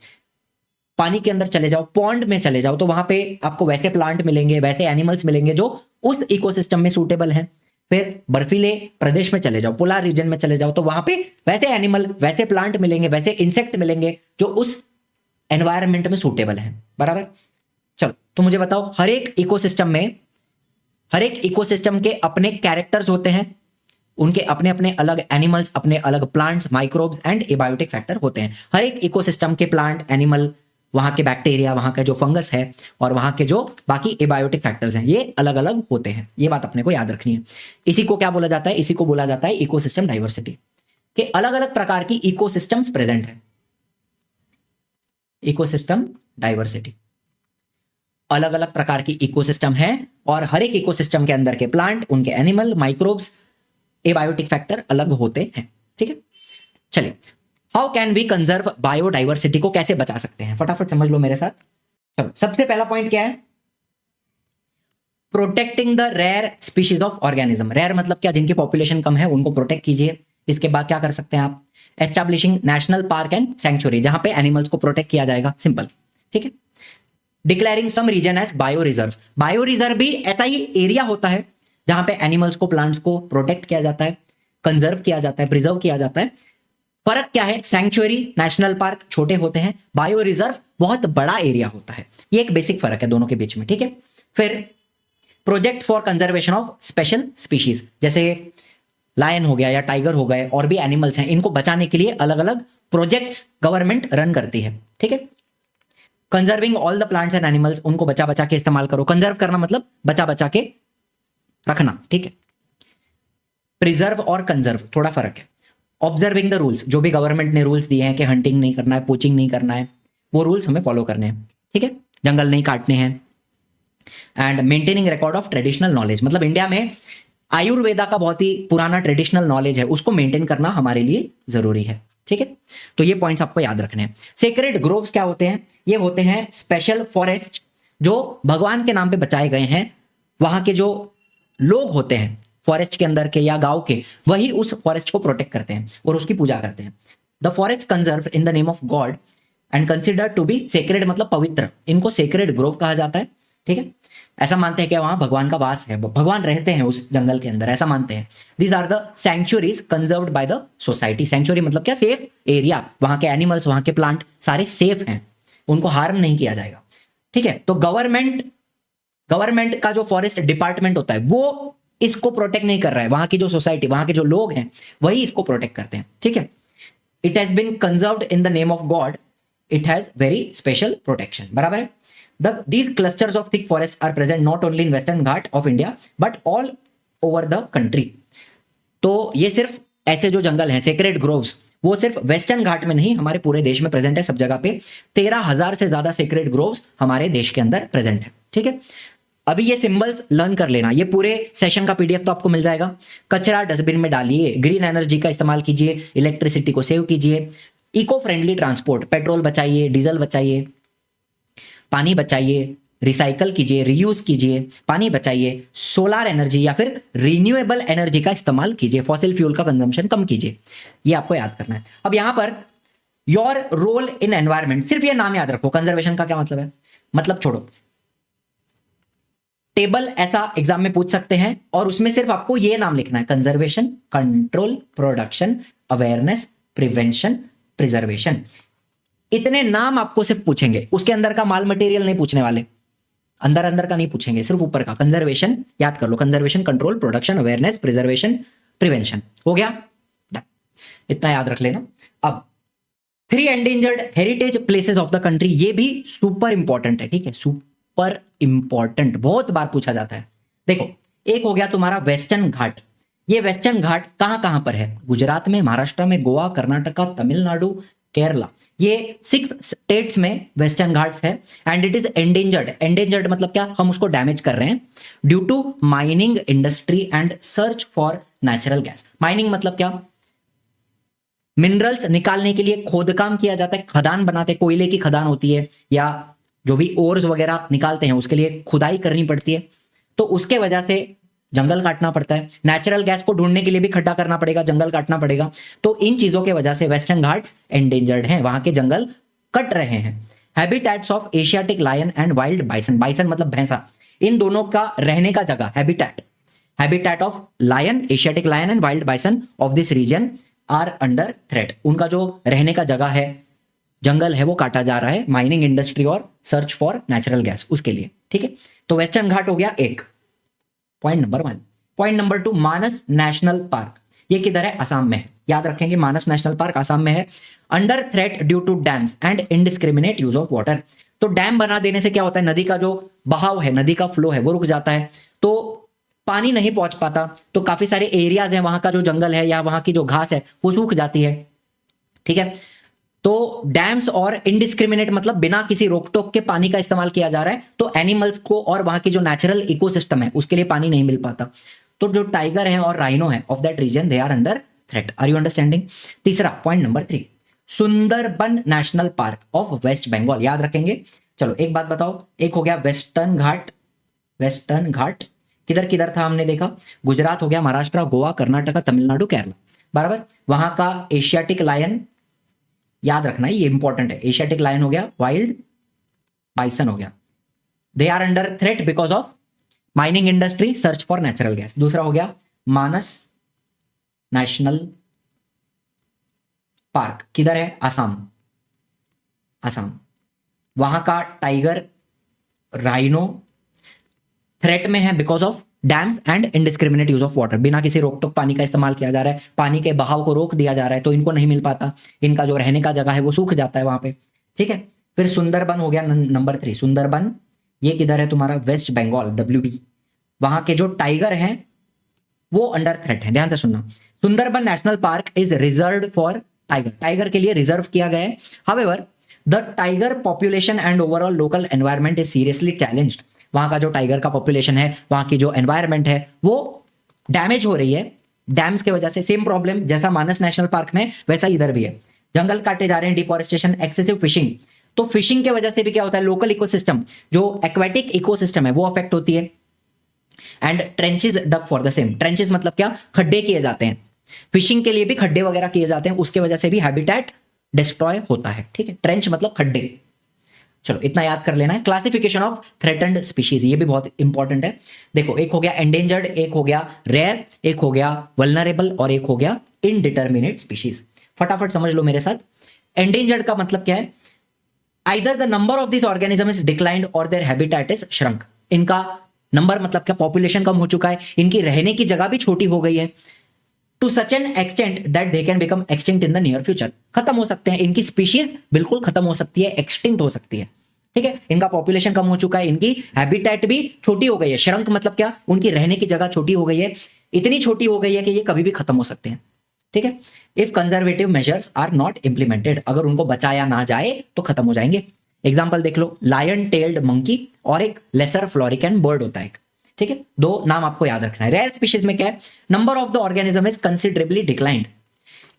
पानी के अंदर चले जाओ, पॉन्ड में चले जाओ, तो वहां पे आपको वैसे प्लांट मिलेंगे, वैसे एनिमल्स मिलेंगे जो उस इकोसिस्टम में सूटेबल हैं। फिर बर्फीले प्रदेश में चले जाओ, पोलर रीजन में चले जाओ, तो वहां पे वैसे एनिमल, वैसे प्लांट मिलेंगे, वैसे इंसेक्ट मिलेंगे जो उस एनवायरमेंट में सूटेबल है। बराबर। चलो तो मुझे बताओ, हर एक इकोसिस्टम के अपने कैरेक्टर्स होते हैं, उनके अपने अपने अलग एनिमल्स, अपने अलग plants, microbes and abiotic factor होते हैं। हर एक इकोसिस्टम के प्लांट, एनिमल, वहां के बैक्टीरिया, वहां का जो फंगस है और वहां के जो बाकी एबायोटिक फैक्टर्स हैं, ये अलग अलग होते हैं। ये बात अपने को याद रखनी है। इसी को क्या बोला जाता है, इसी को बोला जाता है इकोसिस्टम डाइवर्सिटी, के अलग अलग प्रकार की इकोसिस्टम्स प्रेजेंट है। इकोसिस्टम डाइवर्सिटी, अलग अलग प्रकार की इकोसिस्टम है और हर एक इकोसिस्टम के अंदर के प्लांट, उनके एनिमल, माइक्रोब्स, एबायोटिक फैक्टर अलग होते हैं। ठीक है, चलिए, how can we conserve biodiversity, को कैसे बचा सकते हैं, फटाफट समझ लो मेरे साथ। चलो, सबसे पहला पॉइंट क्या है, protecting the rare species of organism. Rare मतलब क्या, जिनकी पॉपुलेशन कम है उनको प्रोटेक्ट कीजिए। इसके बाद क्या कर सकते हैं आप, establishing national park and sanctuary, जहां पे एनिमल्स को प्रोटेक्ट किया जाएगा, सिंपल। ठीक है, declaring some region as bio reserve. Bio reserve भी ऐसा ही एरिया होता है जहां पे एनिमल्स को, प्लांट्स को प्रोटेक्ट किया जाता है, कंजर्व किया जाता है, प्रिजर्व किया जाता है। फर्क क्या है, सैंक्चुरी, नेशनल पार्क छोटे होते हैं, बायो रिजर्व बहुत बड़ा एरिया होता है। ये एक बेसिक फर्क है दोनों के बीच में। ठीक है, फिर project for conservation of special species, जैसे लायन हो गया या टाइगर हो गए, और भी एनिमल्स हैं, इनको बचाने के लिए अलग अलग प्रोजेक्ट्स गवर्नमेंट रन करती है। ठीक है, conserving all the plants and animals, उनको बचा बचा के इस्तेमाल करो। कंजर्व करना मतलब बचा बचा के रखना। ठीक है, प्रिजर्व और कंजर्व थोड़ा फर्क है। ऑब्जर्विंग द रूल्स, जो भी गवर्नमेंट ने रूल्स दिए हैं कि हंटिंग नहीं करना है, पोचिंग नहीं करना है, वो रूल्स हमें फॉलो करने हैं। ठीक है, जंगल नहीं काटने हैं। And maintaining record of traditional knowledge, मतलब इंडिया में आयुर्वेदा का बहुत ही पुराना ट्रेडिशनल नॉलेज है, उसको मेंटेन करना हमारे लिए जरूरी है। ठीक है, तो ये पॉइंट्स आपको याद रखने हैं। सेक्रेड ग्रोव्स क्या होते हैं, ये होते हैं स्पेशल फॉरेस्ट जो भगवान के नाम पे बचाए गए हैं। वहां के जो लोग होते हैं फॉरेस्ट के अंदर के या गांव के, वही उस फॉरेस्ट को प्रोटेक्ट करते हैं और उसकी पूजा करते हैं। The forest conserve in the name of God and considered to be sacred, मतलब पवित्र, इनको सेक्रेड ग्रोव कहा जाता है। ठीक है, ऐसा मानते हैं कि वहां भगवान का वास है, भगवान रहते हैं उस जंगल के अंदर, ऐसा मानते हैं। These are the sanctuaries conserved by the society. Sanctuary मतलब क्या, सेफ एरिया, वहां के एनिमल्स, वहां के प्लांट सारे सेफ हैं, उनको हार्म नहीं किया जाएगा। ठीक है, तो गवर्नमेंट का जो फॉरेस्ट डिपार्टमेंट होता है वो इसको प्रोटेक्ट नहीं कर रहा है, वहां की जो सोसाइटी, वहां के जो लोग हैं वही इसको प्रोटेक्ट करते हैं। ठीक है, it has been conserved in the name of God, it has very special protection. बराबर है। These clusters of thick forest are present not only in Western Ghat of India but all over the country. तो ये सिर्फ ऐसे जो जंगल हैं, sacred groves, वो सिर्फ वेस्टर्न घाट में नहीं, हमारे पूरे देश में प्रेजेंट है, सब जगह पे। 13,000 से ज्यादा सेक्रेड ग्रोव्स हमारे देश के अंदर प्रेजेंट है। ठीक है, अभी ये सिंबल्स लर्न कर लेना, ये पूरे सेशन का पीडीएफ तो आपको मिल जाएगा। कचरा डस्टबिन में डालिए, ग्रीन एनर्जी का इस्तेमाल कीजिए, इलेक्ट्रिसिटी को सेव कीजिए, इको फ्रेंडली ट्रांसपोर्ट, पेट्रोल बचाइए, डीजल बचाइए, पानी बचाइए, रिसाइकल कीजिए, रीयूज कीजिए, पानी बचाइए, सोलर एनर्जी या फिर रिन्यूएबल एनर्जी का इस्तेमाल कीजिए, फॉसिल फ्यूल का कंजम्पशन कम कीजिए। ये आपको याद करना है। अब यहां per your role in environment, सिर्फ ये नाम याद रखो। कंजर्वेशन का क्या मतलब है, मतलब छोड़ो, टेबल ऐसा एग्जाम में पूछ सकते हैं और उसमें सिर्फ आपको ये नाम लिखना है, conservation, control, production, awareness, prevention, preservation. इतने नाम आपको सिर्फ पूछेंगे, उसके अंदर का माल मटेरियल नहीं पूछने वाले, अंदर अंदर का नहीं पूछेंगे, सिर्फ ऊपर का। कंजर्वेशन याद कर लो, conservation, control, production, awareness, preservation, prevention. हो गया, इतना याद रख लेना। अब 3 endangered heritage places of the country, ये भी सुपर इंपॉर्टेंट है, ठीक है, सुपर इंपॉर्टेंट, बहुत बार पूछा जाता है। देखो, एक हो गया तुम्हारा वेस्टर्न घाट। ये वेस्टर्न घाट कहां कहां पर है? गुजरात में, महाराष्ट्र में, गोवा, कर्नाटका, तमिलनाडु, केरला, ये 6 स्टेट्स में वेस्टर्न घाट्स है। And it is endangered. Endangered मतलब क्या? हम उसको डैमेज कर रहे हैं due to mining industry and search for natural gas. Mining मतलब क्या? मिनरल्स निकालने के लिए खोदकाम किया जाता है, खदान बनाते, कोयले की खदान होती है या जो भी ओर्स वगैरह निकालते हैं उसके लिए खुदाई करनी पड़ती है, तो उसके वजह से जंगल काटना पड़ता है। नेचुरल गैस को ढूंढने के लिए भी खड्डा करना पड़ेगा, जंगल काटना पड़ेगा। तो इन चीजों के वजह से वेस्टर्न घाट्स एंडेंजर्ड हैं, वहां के जंगल कट रहे हैं। Habitats of Asiatic lion and wild bison, bison मतलब भैंसा, इन दोनों का रहने का जगह habitat, habitat of lion, Asiatic lion and wild bison of this region are under threat. उनका जो रहने का जगह है, जंगल है, वो काटा जा रहा है माइनिंग इंडस्ट्री और सर्च फॉर नेचुरल गैस उसके लिए, ठीक है। तो वेस्टर्न घाट हो गया एक, पॉइंट नंबर 1। पॉइंट नंबर 2, मानस नेशनल पार्क, ये किधर है? असम में है। याद रखेंगे, मानस नेशनल पार्क असम में है। Under threat due to dams and indiscriminate use of water. तो डैम बना देने से क्या होता है? नदी का जो बहाव है, नदी का फ्लो है, वो रुक जाता है, तो पानी नहीं पहुंच पाता, तो काफी सारे एरियाज हैं, वहां का जो जंगल है या वहां की जो घास है वो सूख जाती है, ठीक है। तो डैम्स और इनडिस्क्रिमिनेट मतलब बिना किसी रोक टोक के पानी का इस्तेमाल किया जा रहा है, तो एनिमल्स को और वहां की जो नेचुरल इकोसिस्टम है उसके लिए पानी नहीं मिल पाता। तो जो टाइगर है और राइनो है of that region, they are under threat. Are you understanding? तीसरा, point number 3, Sundarban national park of West Bengal. याद रखेंगे। चलो एक बात बताओ, एक हो गया वेस्टर्न घाट, वेस्टर्न घाट किधर किधर था हमने देखा? गुजरात हो गया, महाराष्ट्र, गोवा, कर्नाटका, तमिलनाडु, केरला, बराबर। वहां का एशियाटिक लायन याद रखना है, ये इंपॉर्टेंट है। एशियाटिक लायन हो गया, वाइल्ड बाइसन हो गया, they are under threat because of mining industry, search for natural gas. दूसरा हो गया मानस नेशनल पार्क, किधर है? असम, असम। वहां का टाइगर, राइनो थ्रेट में है because of dams and indiscriminate use of water. बिना किसी रोक टोक पानी का इस्तेमाल किया जा रहा है, पानी के बहाव को रोक दिया जा रहा है, तो इनको नहीं मिल पाता, इनका जो रहने का जगह है वो सूख जाता है वहां पे, ठीक है। फिर सुंदरबन हो गया नंबर 3, सुंदरबन, ये किधर है तुम्हारा? West Bengal, WB। वहां के जो टाइगर हैं वो अंडर थ्रेट है, ध्यान से सुनना। Sundarban national park is reserved for tiger, tiger के लिए रिजर्व किया गया है। However the tiger population and overall local environment is seriously challenged. वहां का जो टाइगर का पॉपुलेशन है, वहां की जो एनवायरमेंट है वो डैमेज हो रही है डैम्स के वजह से। सेम प्रॉब्लम जैसा मानस नेशनल पार्क में, वैसा इधर भी है। जंगल काटे जा रहे हैं, डिफॉरेस्टेशन, एक्सेसिव फिशिंग। तो फिशिंग के वजह से भी क्या होता है? लोकल इकोसिस्टम, जो एक्वेटिक इकोसिस्टम है वो अफेक्ट होती है। And trenches dug for the same. Trenches मतलब क्या? खड्डे किए जाते हैं, फिशिंग के लिए भी खड्डे वगैरह किए जाते हैं, उसके वजह से भी हैबिटेट डिस्ट्रॉय होता है, ठीक है। ट्रेंच मतलब खड्डे। चलो इतना याद कर लेना है। क्लासिफिकेशन ऑफ थ्रेटन्ड स्पीशीज, ये भी बहुत इंपॉर्टेंट है। देखो, एक हो गया एंडेंजर्ड, एक हो गया रेयर, एक हो गया वल्नरेबल और एक हो गया इनडिटर्मिनेट स्पीशीज। फटाफट समझ लो मेरे साथ। एंडेंजर्ड का मतलब क्या है? Either the number of this organism is declined और देयर हैबिटेट इज श्रंक। इनका नंबर मतलब क्या? पॉपुलेशन कम हो चुका है, इनकी रहने की जगह भी छोटी हो गई है, to such an extent that they can become extinct in the near future. खत्म हो सकते हैं, इनकी स्पीशीज बिल्कुल खत्म हो सकती है, एक्सटिंक्ट हो सकती है, ठीक है। इनका पॉपुलेशन कम हो चुका है, इनकी हैबिटेट भी छोटी हो गई है। श्रंक मतलब क्या? उनकी रहने की जगह छोटी हो गई है, इतनी छोटी हो गई है कि ये कभी भी खत्म हो सकते हैं, ठीक है। If conservative measures are not implemented, अगर उनको बचाया ना जाए तो खत्म हो जाएंगे। एग्जाम्पल देख लो, लायन टेल्ड मंकी और एक लेसर फ्लोरिकन बर्ड होता है, ठीक है। दो नाम आपको याद रखना है। रेयर स्पीशीज में क्या है, number of the organism is considerably declined,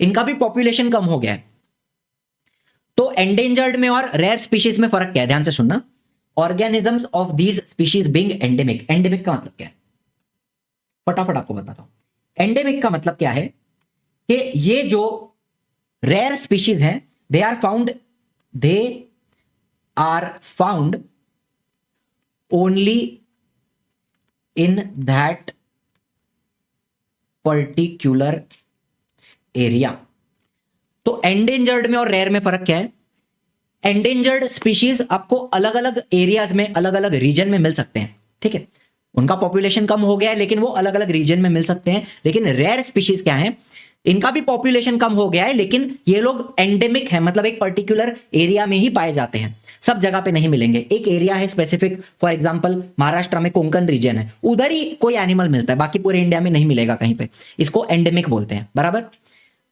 इनका भी पॉपुलेशन कम हो गया है। तो एंडेंजर्ड में और रेयर स्पीशीज में फर्क क्या है, ध्यान से सुनना। Organisms of these species being endemic, endemic का मतलब क्या है, फटाफट आपको बताता हूं। एंडेमिक का मतलब क्या है कि ये जो रेयर स्पीशीज हैं, they are found only in that particular area. तो एंडेंजर्ड में और रेयर में फर्क क्या है, एंडेंजर्ड स्पीशीज आपको अलग अलग एरियाज में, अलग अलग रीजन में मिल सकते हैं, ठीक है। उनका पॉपुलेशन कम हो गया है लेकिन वो अलग अलग रीजन में मिल सकते हैं। लेकिन रेयर स्पीशीज क्या है, इनका भी पॉपुलेशन कम हो गया है लेकिन ये लोग एंडेमिक है, मतलब एक पर्टिकुलर एरिया में ही पाए जाते हैं, सब जगह पे नहीं मिलेंगे। एक एरिया है स्पेसिफिक, फॉर एग्जांपल महाराष्ट्र में कोंकण रीजन है, उधर ही कोई एनिमल मिलता है, बाकी पूरे इंडिया में नहीं मिलेगा कहीं पे, इसको एंडेमिक बोलते हैं, बराबर।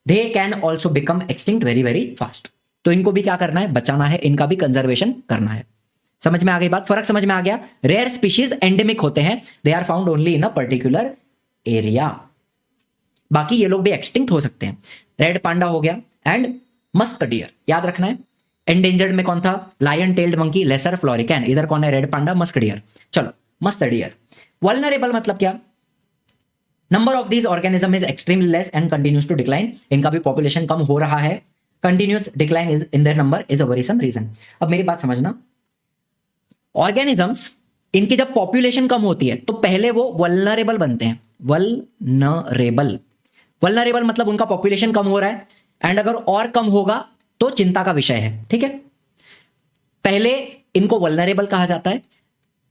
They can also become extinct very very fast, तो इनको भी क्या करना है, बचाना है, इनका भी कंजर्वेशन करना है। समझ में आ गई बात, फर्क समझ में आ गया। रेयर स्पीशीज एंडेमिक होते हैं, they are found only in a particular area, बाकी ये लोग भी एक्सटिंक्ट हो सकते हैं। रेड पांडा हो गया एंड मस्क डियर, याद रखना है। एंडेंजर्ड में कौन था, lion tailed monkey, lesser florican, इधर कौन है, रेड पांडा, मस्क डियर। चलो मस्क डियर। वल्नरेबल मतलब क्या, number of these organism is extremely less and continues to decline, इनका भी पॉपुलेशन कम हो रहा है, continuous decline in their number is a worrisome reason. अब मेरी बात समझना, ऑर्गेनिजम्स इनकी जब पॉपुलेशन कम होती है तो पहले वो वल्नरेबल बनते हैं, वल्नरेबल। वल्नरेबल मतलब उनका पॉपुलेशन कम हो रहा है एंड अगर और कम होगा तो चिंता का विषय है, ठीक है। पहले इनको वल्नरेबल कहा जाता है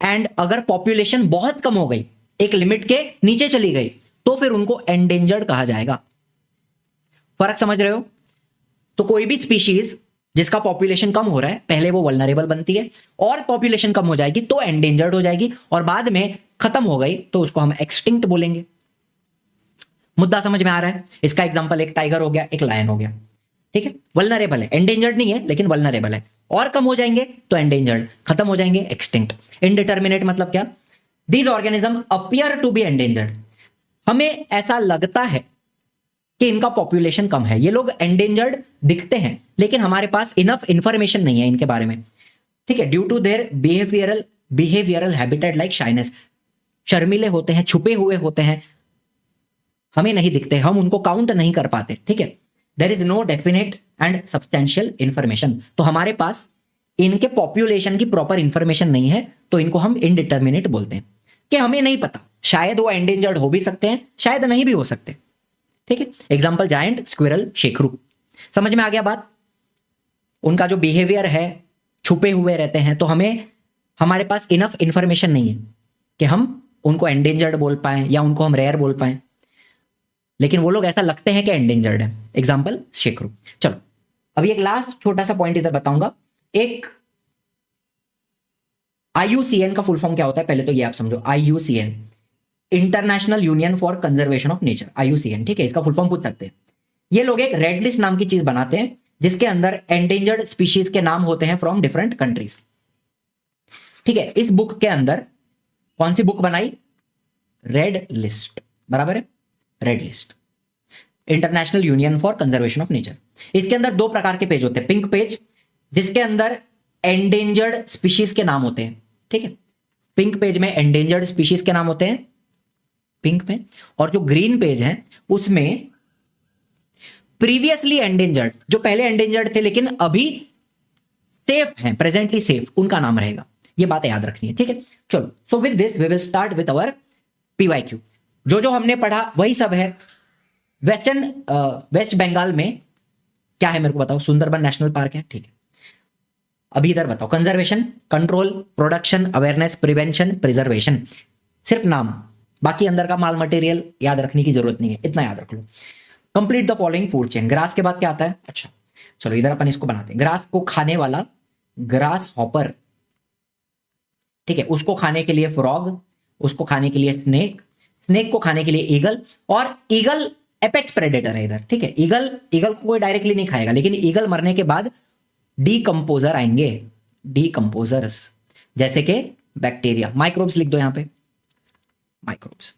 एंड अगर पॉपुलेशन बहुत कम हो गई, एक लिमिट के नीचे चली गई, तो फिर उनको एंडेंजर्ड कहा जाएगा। फर्क समझ रहे हो। तो कोई भी स्पीशीज जिसका पॉपुलेशन कम हो रहा है, पहले वो वल्नरेबल बनती है, और पॉपुलेशन कम हो जाएगी तो एंडेंजर्ड हो जाएगी, और बाद में खत्म हो गई तो उसको हम एक्सटिंक्ट बोलेंगे। मुद्दा समझ में आ रहा है। इसका एग्जांपल एक टाइगर हो गया, एक लायन हो गया, ठीक है। वल्नरेबल है, एंडेंजर्ड नहीं है लेकिन वल्नरेबल है, और कम हो जाएंगे तो एंडेंजर्ड, खत्म हो जाएंगे एक्सटिंक्ट। इनडिटर्मिनेट मतलब क्या, these organism appear to be endangered, हमें ऐसा लगता है कि इनका पॉपुलेशन कम है, ये लोग एंडेंजर्ड दिखते हैं लेकिन हमारे पास इनफ इंफॉर्मेशन नहीं है इनके बारे में, ठीक है। Due to their behavioural habitat like shyness, शर्मीले होते हैं, छुपे हुए होते हैं, हमें नहीं दिखते, हम उनको काउंट नहीं कर पाते, ठीक है। There is no definite and substantial information, तो हमारे पास इनके पॉपुलेशन की प्रॉपर इंफॉर्मेशन नहीं है, तो इनको हम इनडिटर्मिनेट बोलते हैं कि हमें नहीं पता, शायद वो एंडेंजर्ड हो भी सकते हैं, शायद नहीं भी हो सकते, ठीक है। Example giant squirrel, Shekhru. समझ में आ गया बात। उनका जो बिहेवियर है, छुपे हुए रहते हैं, तो हमें, हमारे पास इनफ इंफॉर्मेशन नहीं है कि हम उनको एंडेंजर्ड बोल पाए या उनको हम रेयर बोल पाए, लेकिन वो लोग ऐसा लगते हैं कि एंडेंजर्ड है। एग्जाम्पल शेखरू। चलो अभी एक लास्ट छोटा सा पॉइंट इधर बताऊंगा। एक IUCN का फुल फॉर्म क्या होता है, पहले तो ये आप समझो। IUCN, international union for conservation of nature, IUCN, ठीक है। इसका फुल फॉर्म पूछ सकते हैं। ये लोग एक रेड लिस्ट नाम की चीज बनाते हैं जिसके अंदर एंडेंजर्ड स्पीशीज के नाम होते हैं फ्रॉम डिफरेंट कंट्रीज, ठीक है। इस बुक के अंदर कौन सी बुक बनाई, रेड लिस्ट, बराबर है, red list, international union for conservation of nature. इसके अंदर दो प्रकार के पेज होते हैं, पिंक पेज जिसके अंदर एंडेंजर्ड स्पीशीज के नाम होते हैं, ठीक है। पिंक पेज में एंडेंजर्ड स्पीशीज के नाम होते हैं पिंक में, और जो ग्रीन पेज है उसमें प्रीवियसली एंडेंजर्ड, जो पहले एंडेंजर्ड थे लेकिन अभी सेफ हैं, प्रेजेंटली सेफ, उनका नाम रहेगा। ये बातें याद रखनी है, ठीक है। चलो, so with this we will start with our PYQ। जो हमने पढ़ा वही सब है। वेस्ट बंगाल में क्या है मेरे को बताओ, सुंदरबन नेशनल पार्क है, ठीक है। अभी इधर बताओ, conservation, control, production, awareness, prevention, preservation, सिर्फ नाम, बाकी अंदर का माल मटेरियल याद रखने की जरूरत नहीं है, इतना याद रख लो। Complete the following food chain. Grass के बाद क्या आता है, अच्छा चलो इधर अपन इसको बनाते हैं। ग्रास को खाने वाला ग्रास हॉपर, ठीक है। उसको खाने के लिए फ्रॉग, उसको खाने के लिए स्नेक, स्नेक को खाने के लिए ईगल, और ईगल एपेक्स प्रेडेटर है इधर, ठीक है। ईगल को कोई डायरेक्टली नहीं खाएगा, लेकिन ईगल मरने के बाद डीकंपोजर आएंगे, डिकम्पोजर्स, जैसे कि बैक्टीरिया, माइक्रोब्स लिख दो यहां पे, माइक्रोब्स।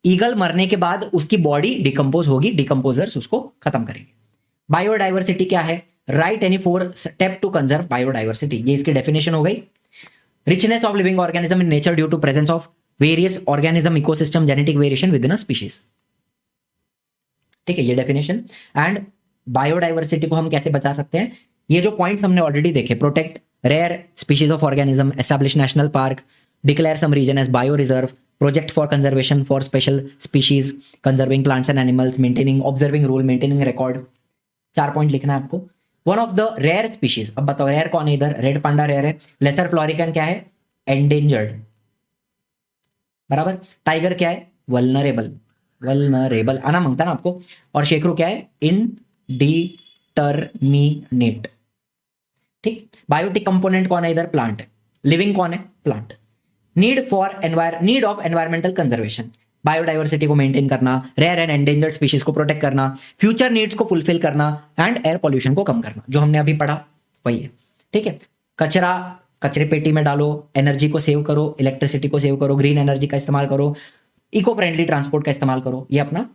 ईगल मरने के बाद उसकी बॉडी डिकम्पोज होगी, डिकम्पोजर्स उसको खत्म करेंगे। बायोडाइवर्सिटी क्या है? Write any 4 step to conserve biodiversity, ये इसकी डेफिनेशन हो गई। richness of living organism in nature due to presence of various organism ecosystem genetic variation within a species। ठीक है, ये डेफिनेशन। एंड बायोडाइवर्सिटी को हम कैसे बचा सकते हैं? ये जो पॉइंट्स हमने ऑलरेडी देखे, protect rare species of organism, establish national park, declare some region as bio reserve, project for conservation for special species, conserving plants and animals, maintaining observing rule, maintaining record. 4 point लिखना है आपको। One of the rare species, अब बताओ rare कौन है इधर? Red panda rare है। Lesser florican क्या है? एंडेंजर्ड, बराबर। टाइगर क्या है? वल्नरेबल, वल्नरेबल आना मांगता है ना आपको। और शेकरू क्या है? इनडिटरमिनेट। ठीक। बायोटिक कंपोनेंट कौन है इधर? प्लांट। लिविंग कौन है? Plant. Need of environmental conservation, biodiversity को मेंटेन करना, रेयर एंड एंडेंजर्ड स्पीशीज को प्रोटेक्ट करना, फ्यूचर नीड्स को फुलफिल करना, एंड एयर पॉल्यूशन को कम करना, जो हमने अभी पढ़ा वही है। ठीक है। कचरा कचरे पेटी में डालो, एनर्जी को सेव करो, इलेक्ट्रिसिटी को सेव करो, ग्रीन एनर्जी का इस्तेमाल करो, इको फ्रेंडली ट्रांसपोर्ट का इस्तेमाल करो। ये अपना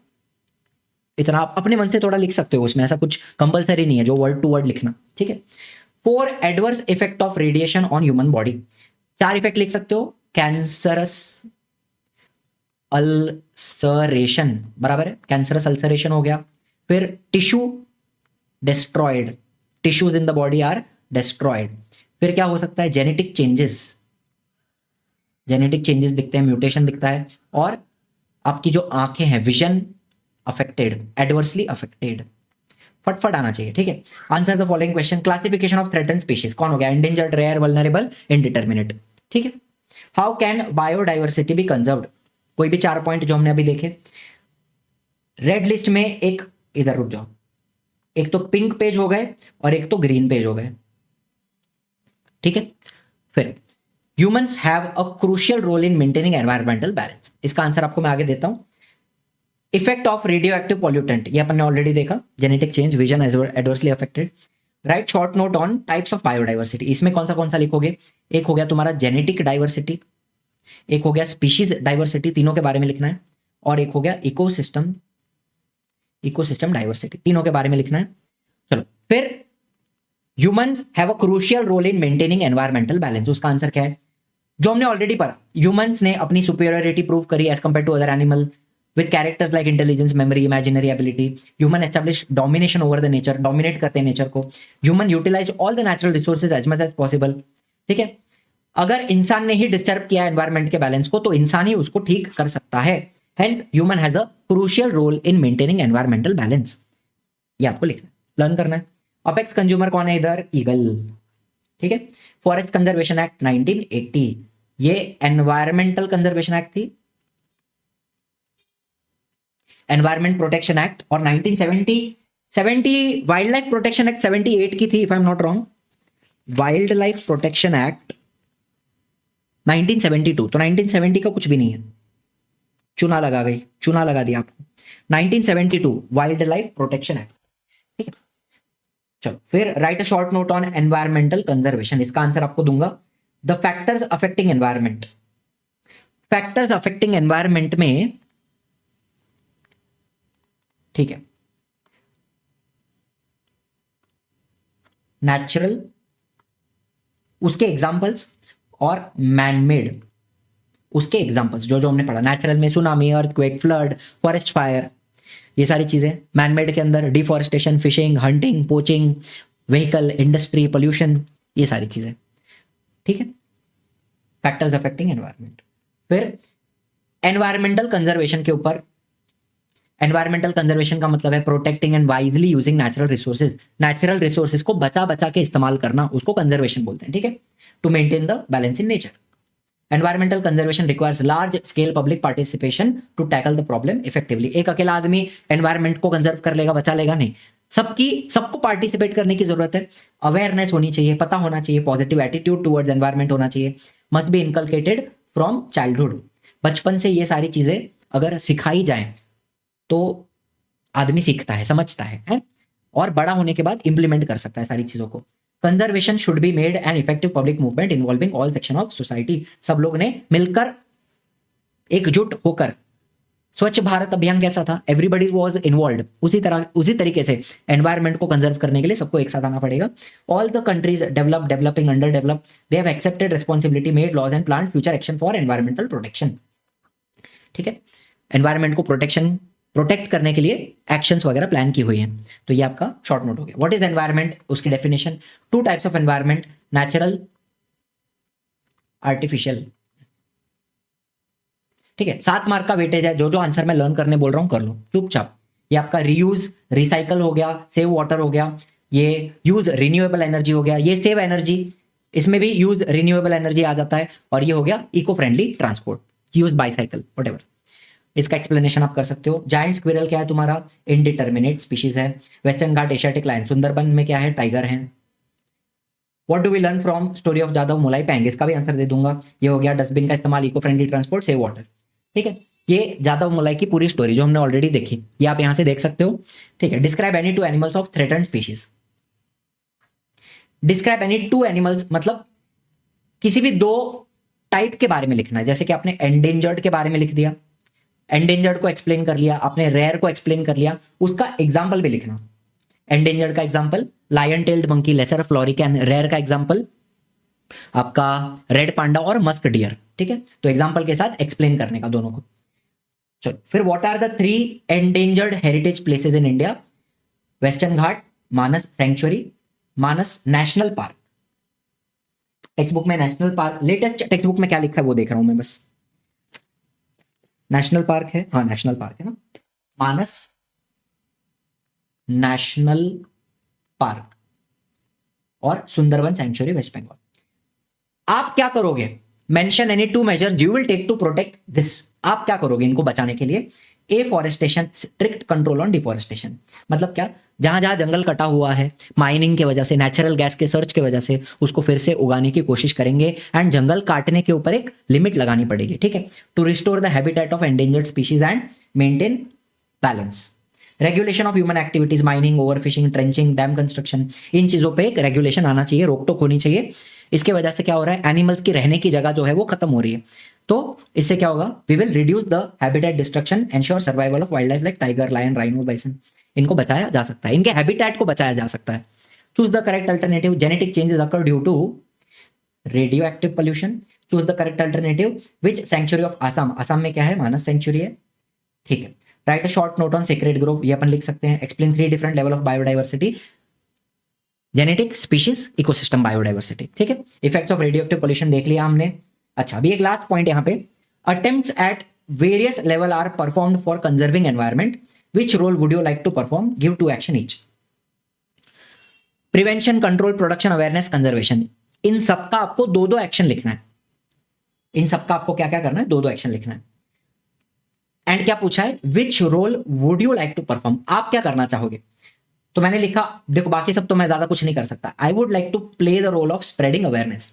इतना आप अपने मन से थोड़ा लिख सकते हो, उसमें ऐसा कुछ कंपलसरी नहीं है जो वर्ड टू वर्ड लिखना। ठीक है। 4 adverse effect of radiation on human body, 4 effect लिख सकते हो। कैंसरस अल्सरेशन, बराबर है, कैंसरस अल्सरेशन हो गया। फिर tissue destroyed, tissues in the body are destroyed. फिर क्या हो सकता है? जेनेटिक चेंजेस, जेनेटिक चेंजेस दिखते हैं, म्यूटेशन दिखता है। और आपकी जो आंखें हैं, विजन अफेक्टेड, एडवर्सली अफेक्टेड। फटफट आना चाहिए। ठीक है। Answer the following question. Classification of threatened species कौन हो गया? Endangered, rare, vulnerable, indeterminate. ठीक है। How can biodiversity be conserved, कोई भी 4 पॉइंट जो हमने अभी देखे। रेड लिस्ट में एक, इधर रुक जाओ, एक तो पिंक पेज हो गए और एक तो ग्रीन पेज हो गए। ठीक है। फिर humans have a crucial role in maintaining environmental balance, इसका आंसर आपको मैं आगे देता हूं। Effect of radio active pollutant, ये अपन ने ऑलरेडी देखा। Genetic change, vision adversely affected. Write short note on types of biodiversity, इसमें कौन सा लिखोगे? एक हो गया तुम्हारा जेनेटिक डाइवर्सिटी, एक हो गया स्पीशीज डाइवर्सिटी, तीनों के बारे में लिखना है। और एक हो गया इकोसिस्टम डाइवर्सिटी, तीनों के बारे में लिखना है। चलो फिर humans have a crucial role in maintaining environmental balance, उसका आंसर क्या है? जो हमने ऑलरेडी पढ़ा, ह्यूमंस ने अपनी सुपीरियरिटी प्रूव करी as compare to other animal with characters like intelligence, memory, imaginary ability. Human establish domination over the nature, dominate करते हैं नेचर को। Human utilize all the natural resources as much as possible. ठीक है। अगर इंसान ने ही डिस्टर्ब किया एनवायरमेंट के बैलेंस को, तो इंसान ही उसको ठीक कर सकता है। Hence human has a crucial role in maintaining environmental balance, ये आपको लिखना, लर्न करना है। अपेक्स कंज्यूमर कौन है इधर? ईगल। ठीक है। फॉरेस्ट कंजर्वेशन एक्ट 1980, ये एनवायरमेंटल कंजर्वेशन एक्ट थी। एनवायरमेंट प्रोटेक्शन एक्ट और 1970 वाइल्ड लाइफ प्रोटेक्शन एक्ट 78 की थी, if I am not wrong. Wild life protection act 1972, तो 1970 का कुछ भी नहीं है, चुना लगा दिया आपको। 1972 वाइल्ड लाइफ प्रोटेक्शन एक्ट। ठीक है। चलो फिर right a short note on environmental conservation, इसका आंसर आपको दूंगा। The factors affecting environment, factors affecting environment में, ठीक है, नेचुरल, उसके एग्जांपल्स, और मैनमेड, उसके एग्जांपल्स जो हमने पढ़ा। नेचुरल में tsunami, earthquake, flood, forest fire, ये सारी चीजें। मैनमेड के अंदर deforestation, fishing, hunting, poaching, vehicle, industry, pollution, ये सारी चीजें। ठीक है। Factors affecting environment. फिर एनवायरमेंटल कंजर्वेशन के ऊपर, एनवायरमेंटल कंजर्वेशन का मतलब है protecting and wisely using natural resources, natural resources को बचा के इस्तेमाल करना, उसको कंजर्वेशन बोलते हैं। ठीक है। To maintain the balance in nature. Environmental conservation requires large scale public participation to tackle the problem effectively. एक अकेला आदमी एनवायरमेंट को कंजर्व कर लेगा, बचा लेगा नहीं, सबको पार्टिसिपेट करने की जरूरत है। अवेयरनेस होनी चाहिए, पता होना चाहिए, पॉजिटिव एटीट्यूड टुवर्ड्स एनवायरमेंट होना चाहिए, must be inculcated from childhood. बचपन से ये सारी चीजें अगर सिखाई जाए तो आदमी सीखता है, समझता है, और बड़ा होने के बाद इंप्लीमेंट कर सकता है सारी चीजों को। Conservation should be made an effective public movement involving all section of society. सब लोग ने मिलकर एकजुट होकर, स्वच्छ भारत अभियान कैसा था, एवरीबडी वॉज इन्वॉल्व, उसी तरीके से एनवायरमेंट को कंजर्व करने के लिए सबको एक साथ आना पड़ेगा। All the countries develop, developing, under develop, they have accepted responsibility, made laws and plan future action for environmental protection. ठीक है, एनवायरमेंट को प्रोटेक्ट करने के लिए एक्शंस वगैरह प्लान की हुई हैं। तो ये आपका शॉर्ट नोट हो गया। व्हाट इज एनवायरमेंट, उसकी definition, two types of environment, natural, artificial. ठीक है, 7 मार्क का वेटेज है, जो आंसर मैं लर्न करने बोल रहा हूं कर लो चुपचाप। ये आपका रीयूज, रिसाइकल हो गया, सेव वाटर हो गया, ये यूज रिन्यूएबल एनर्जी हो गया, ये सेव एनर्जी, इसमें भी यूज रिन्यूएबल एनर्जी आ जाता है, और ये हो गया eco friendly transport, use bicycle, whatever. इसका एक्सप्लेनेशन आप कर सकते हो। जायंट स्क्विरल क्या है तुम्हारा, इनडिटर्मिनेट स्पीशीज है। Western Ghat Asiatic lion, Sundarban में क्या है, टाइगर है। What do we learn from story of Jadav Molai Payeng, इसका भी आंसर दे दूंगा। ये हो गया डस्टबिन का इस्तेमाल, eco friendly transport, save water. ठीक है, ये जादव मोलाई की पूरी स्टोरी जो हमने ऑलरेडी देखी, ये आप यहां से देख सकते हो। ठीक है, describe any two animals of threatened species. Describe any two animals मतलब किसी भी 2 टाइप के बारे में लिखना है। जैसे कि आपने एंडेंजर्ड के बारे में लिख दिया, एंडेंजर्ड को एक्सप्लेन कर लिया, आपने रेयर को एक्सप्लेन कर लिया, उसका एग्जाम्पल भी लिखना। एंडेंजर्ड का example lion tailed monkey, lesser florican. Rare का एग्जाम्पल आपका रेड पांडा और मस्क डियर। ठीक है, तो एग्जाम्पल के साथ एक्सप्लेन करने का दोनों को। चलो फिर, what are the 3 endangered heritage places in India? Western Ghat, Manas sanctuary, Manas national park. Text book में national park, latest text book में क्या लिखा है वो देख रहा हूं मैं बस। नेशनल पार्क है, हाँ नेशनल पार्क है ना, मानस नेशनल पार्क और सुंदरबन सेंचुरी वेस्ट बंगाल। आप क्या करोगे, mention any 2 measures you will take to protect this. आप क्या करोगे इनको बचाने के लिए? Afforestation, strict control on deforestation. मतलब क्या, जहां जहां जंगल कटा हुआ है माइनिंग के वजह से, नेचुरल गैस के सर्च के वजह से, उसको फिर से उगाने की कोशिश करेंगे, एंड जंगल काटने के ऊपर एक लिमिट लगानी पड़ेगी। ठीक है, to restore the habitat of endangered species and maintain balance. Regulation of human activities, mining, overfishing, trenching, dam construction, इन चीजों पे एक रेगुलेशन आना चाहिए, रोक टोक होनी चाहिए। इसके वजह से क्या हो रहा है, एनिमल्स की रहने की जगह जो है वो खत्म हो रही है। तो इससे क्या होगा, we will reduce the habitat destruction, ensure survival of wild life like tiger, lion, rhino, bison. इनको बचाया जा सकता है, इनके हैबिटेट को बचाया जा सकता है। Choose the correct alternative. Genetic changes occur due to radio active pollution. Choose the correct alternative. Which sanctuary of Assam, Assam में क्या है, मानस सेंचुरी है। ठीक है, write a short note on sacred grove, ये अपन लिख सकते हैं। Explain 3 different level of biodiversity, genetic, species, ecosystem biodiversity. ठीक है, effects of radio active pollution देख लिया हमने। अच्छा, अभी एक लास्ट पॉइंट यहां पे, attempts at various level are performed for conserving environment, which role would you like to perform, give 2 action each. Prevention, control, production, awareness, conservation, इन सबका आपको 2-2 एक्शन लिखना है। इन सबका आपको क्या क्या करना है, 2-2 एक्शन लिखना है। एंड क्या पूछा है, which role would you like to perform, आप क्या करना चाहोगे। तो मैंने लिखा, देखो बाकी सब तो मैं ज्यादा कुछ नहीं कर सकता। I would like to play the role of spreading awareness,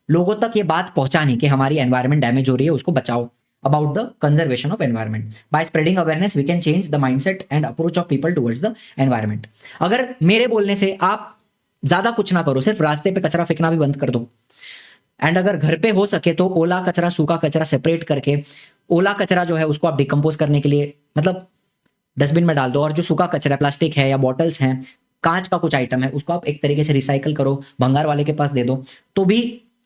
लोगों तक ये बात पहुंचानी कि हमारी एनवायरमेंट डैमेज हो रही है, उसको बचाओ, about the conservation of environment. By spreading awareness we can change the mindset and approach of people towards the environment. अगर मेरे बोलने से आप ज्यादा कुछ ना करो, सिर्फ रास्ते पे कचरा फेंकना भी बंद कर दो, एंड अगर घर पे हो सके तो ओला कचरा, सूखा कचरा सेपरेट करके, ओला कचरा जो है उसको आप डिकम्पोज करने के लिए मतलब डस्टबिन में डाल दो, और जो सूखा कचरा प्लास्टिक है या बॉटल्स हैं, कांच का कुछ आइटम है, उसको आप एक तरीके से रिसाइकल करो, भंगार वाले के पास दे दो, तो भी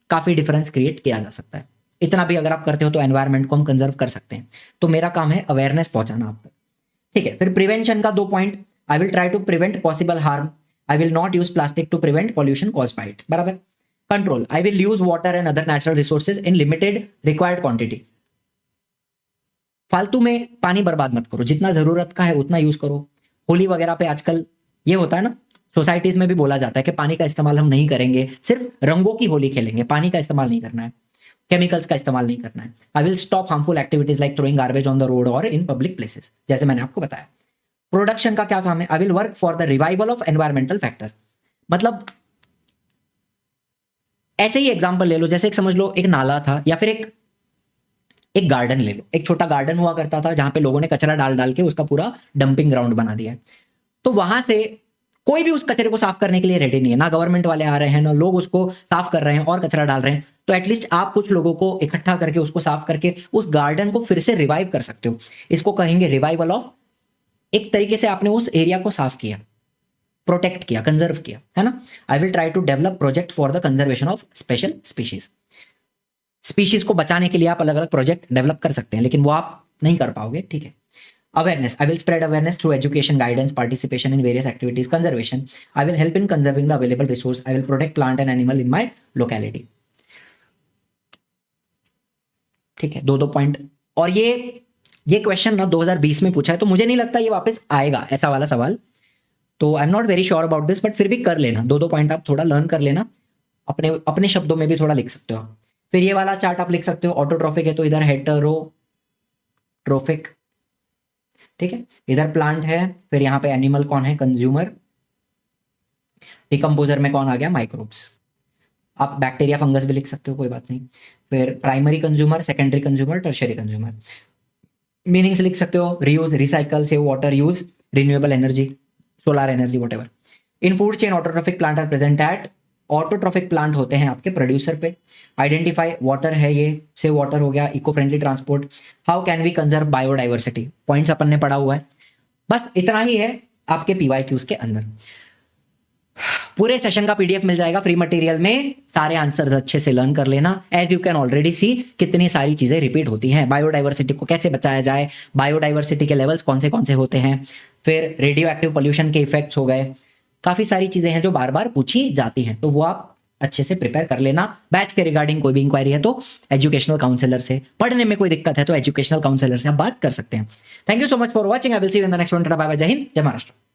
काफी डिफरेंस क्रिएट किया जा सकता है। इतना भी अगर आप करते हो तो एनवायरमेंट को हम कंजर्व कर सकते हैं। तो मेरा काम है अवेयरनेस पहुंचाना आप तक। ठीक है, फिर प्रिवेंशन का 2 point, I will try to prevent possible harm, I will not use plastic to prevent pollution caused by it, बराबर। Control, I will use water and other natural resources in limited required quantity. फालतू में पानी बर्बाद मत करो, जितना जरूरत का है उतना यूज करो। होली वगैरह पे आजकल ये होता है ना, सोसाइटीज में भी बोला जाता है कि पानी का इस्तेमाल हम नहीं करेंगे, सिर्फ रंगों की होली खेलेंगे, पानी का इस्तेमाल नहीं करना है, केमिकल्स का इस्तेमाल नहीं करना है। I will stop harmful activities like throwing garbage on the road और इन पब्लिक प्लेसेस, जैसे मैंने आपको बताया। प्रोडक्शन का क्या काम है, I will work for the revival of environmental factor. मतलब ऐसे ही एग्जाम्पल ले लो, जैसे एक समझ लो एक नाला था, या फिर एक गार्डन ले लो, एक छोटा गार्डन हुआ करता था जहां पे लोगों ने कचरा डाल डाल के उसका पूरा डंपिंग ग्राउंड बना दिया है। तो वहां से कोई भी उस कचरे को साफ करने के लिए रेडी नहीं है, ना गवर्नमेंट वाले आ रहे हैं, ना लोग उसको साफ कर रहे हैं और कचरा डाल रहे हैं। तो एटलीस्ट आप कुछ लोगों को इकट्ठा करके उसको साफ करके उस गार्डन को फिर से रिवाइव कर सकते हो। इसको कहेंगे रिवाइवल ऑफ, एक तरीके से आपने उस एरिया को साफ किया, प्रोटेक्ट किया, कंजर्व किया, है ना। I will try to develop project for the conservation of special species. Species को बचाने के लिए आप अलग अलग प्रोजेक्ट डेवलप कर सकते हैं, लेकिन वो आप नहीं कर पाओगे, ठीक है। Awareness. I will spread awareness through education, guidance, participation in various activities. Conservation. I will help in conserving the available resource. I will protect plant and animal in my locality. ठीक है, दो पॉइंट। और ये question ना 2020 में पूछा है, तो मुझे नहीं लगता ये वापस आएगा ऐसा वाला सवाल। तो I am not very sure about this, but फिर भी कर लेना, दो पॉइंट आप थोड़ा लर्न कर लेना, अपने शब्दों में भी थोड़ा लिख सकते हो। फिर ये वाला चार्ट आप लिख सकते हो, ऑटोट्रॉफिक है तो इधर हेटेरोट्रॉफिक, ठीक है, इधर प्लांट है, फिर यहाँ पे एनिमल कौन है, कंज्यूमर, डिकम्पोजर में कौन आ गया, माइक्रोब्स। आप बैक्टीरिया फंगस भी लिख सकते हो, कोई बात नहीं। फिर primary consumer, secondary consumer, tertiary consumer. Meanings लिख सकते हो, reuse, recycle, save water, use renewable energy, solar energy, whatever. In food chain autotrophic plant are present at, autotrophic plant होते हैं आपके प्रोड्यूसर पे। आइडेंटिफाई, वाटर है ये, सेव वाटर हो गया, eco friendly transport, how can we conserve biodiversity, points अपन ने पढ़ा हुआ है। बस इतना ही है आपके पीवाईक्यूज के अंदर। पूरे सेशन का पीडीएफ मिल जाएगा फ्री मटेरियल में, सारे आंसर्स अच्छे से लर्न कर लेना। एज यू कैन ऑलरेडी सी कितनी सारी चीजें रिपीट होती हैं, बायोडाइवर्सिटी को कैसे बचाया जाए, बायोडाइवर्सिटी के लेवल्स कौन से होते हैं, फिर रेडियो एक्टिव पोल्यूशन के इफेक्ट्स हो गए, काफी सारी चीजें हैं जो बार बार पूछी जाती हैं, तो वो आप अच्छे से प्रिपेयर कर लेना। बैच के रिगार्डिंग कोई भी इंक्वायरी है तो एजुकेशनल काउंसलर से, पढ़ने में कोई दिक्कत है तो एजुकेशनल काउंसलर से आप बात कर सकते हैं। Thank you so much for watching, I will see you in the next one. Bye bye, जय हिंद, जय महाराष्ट्र।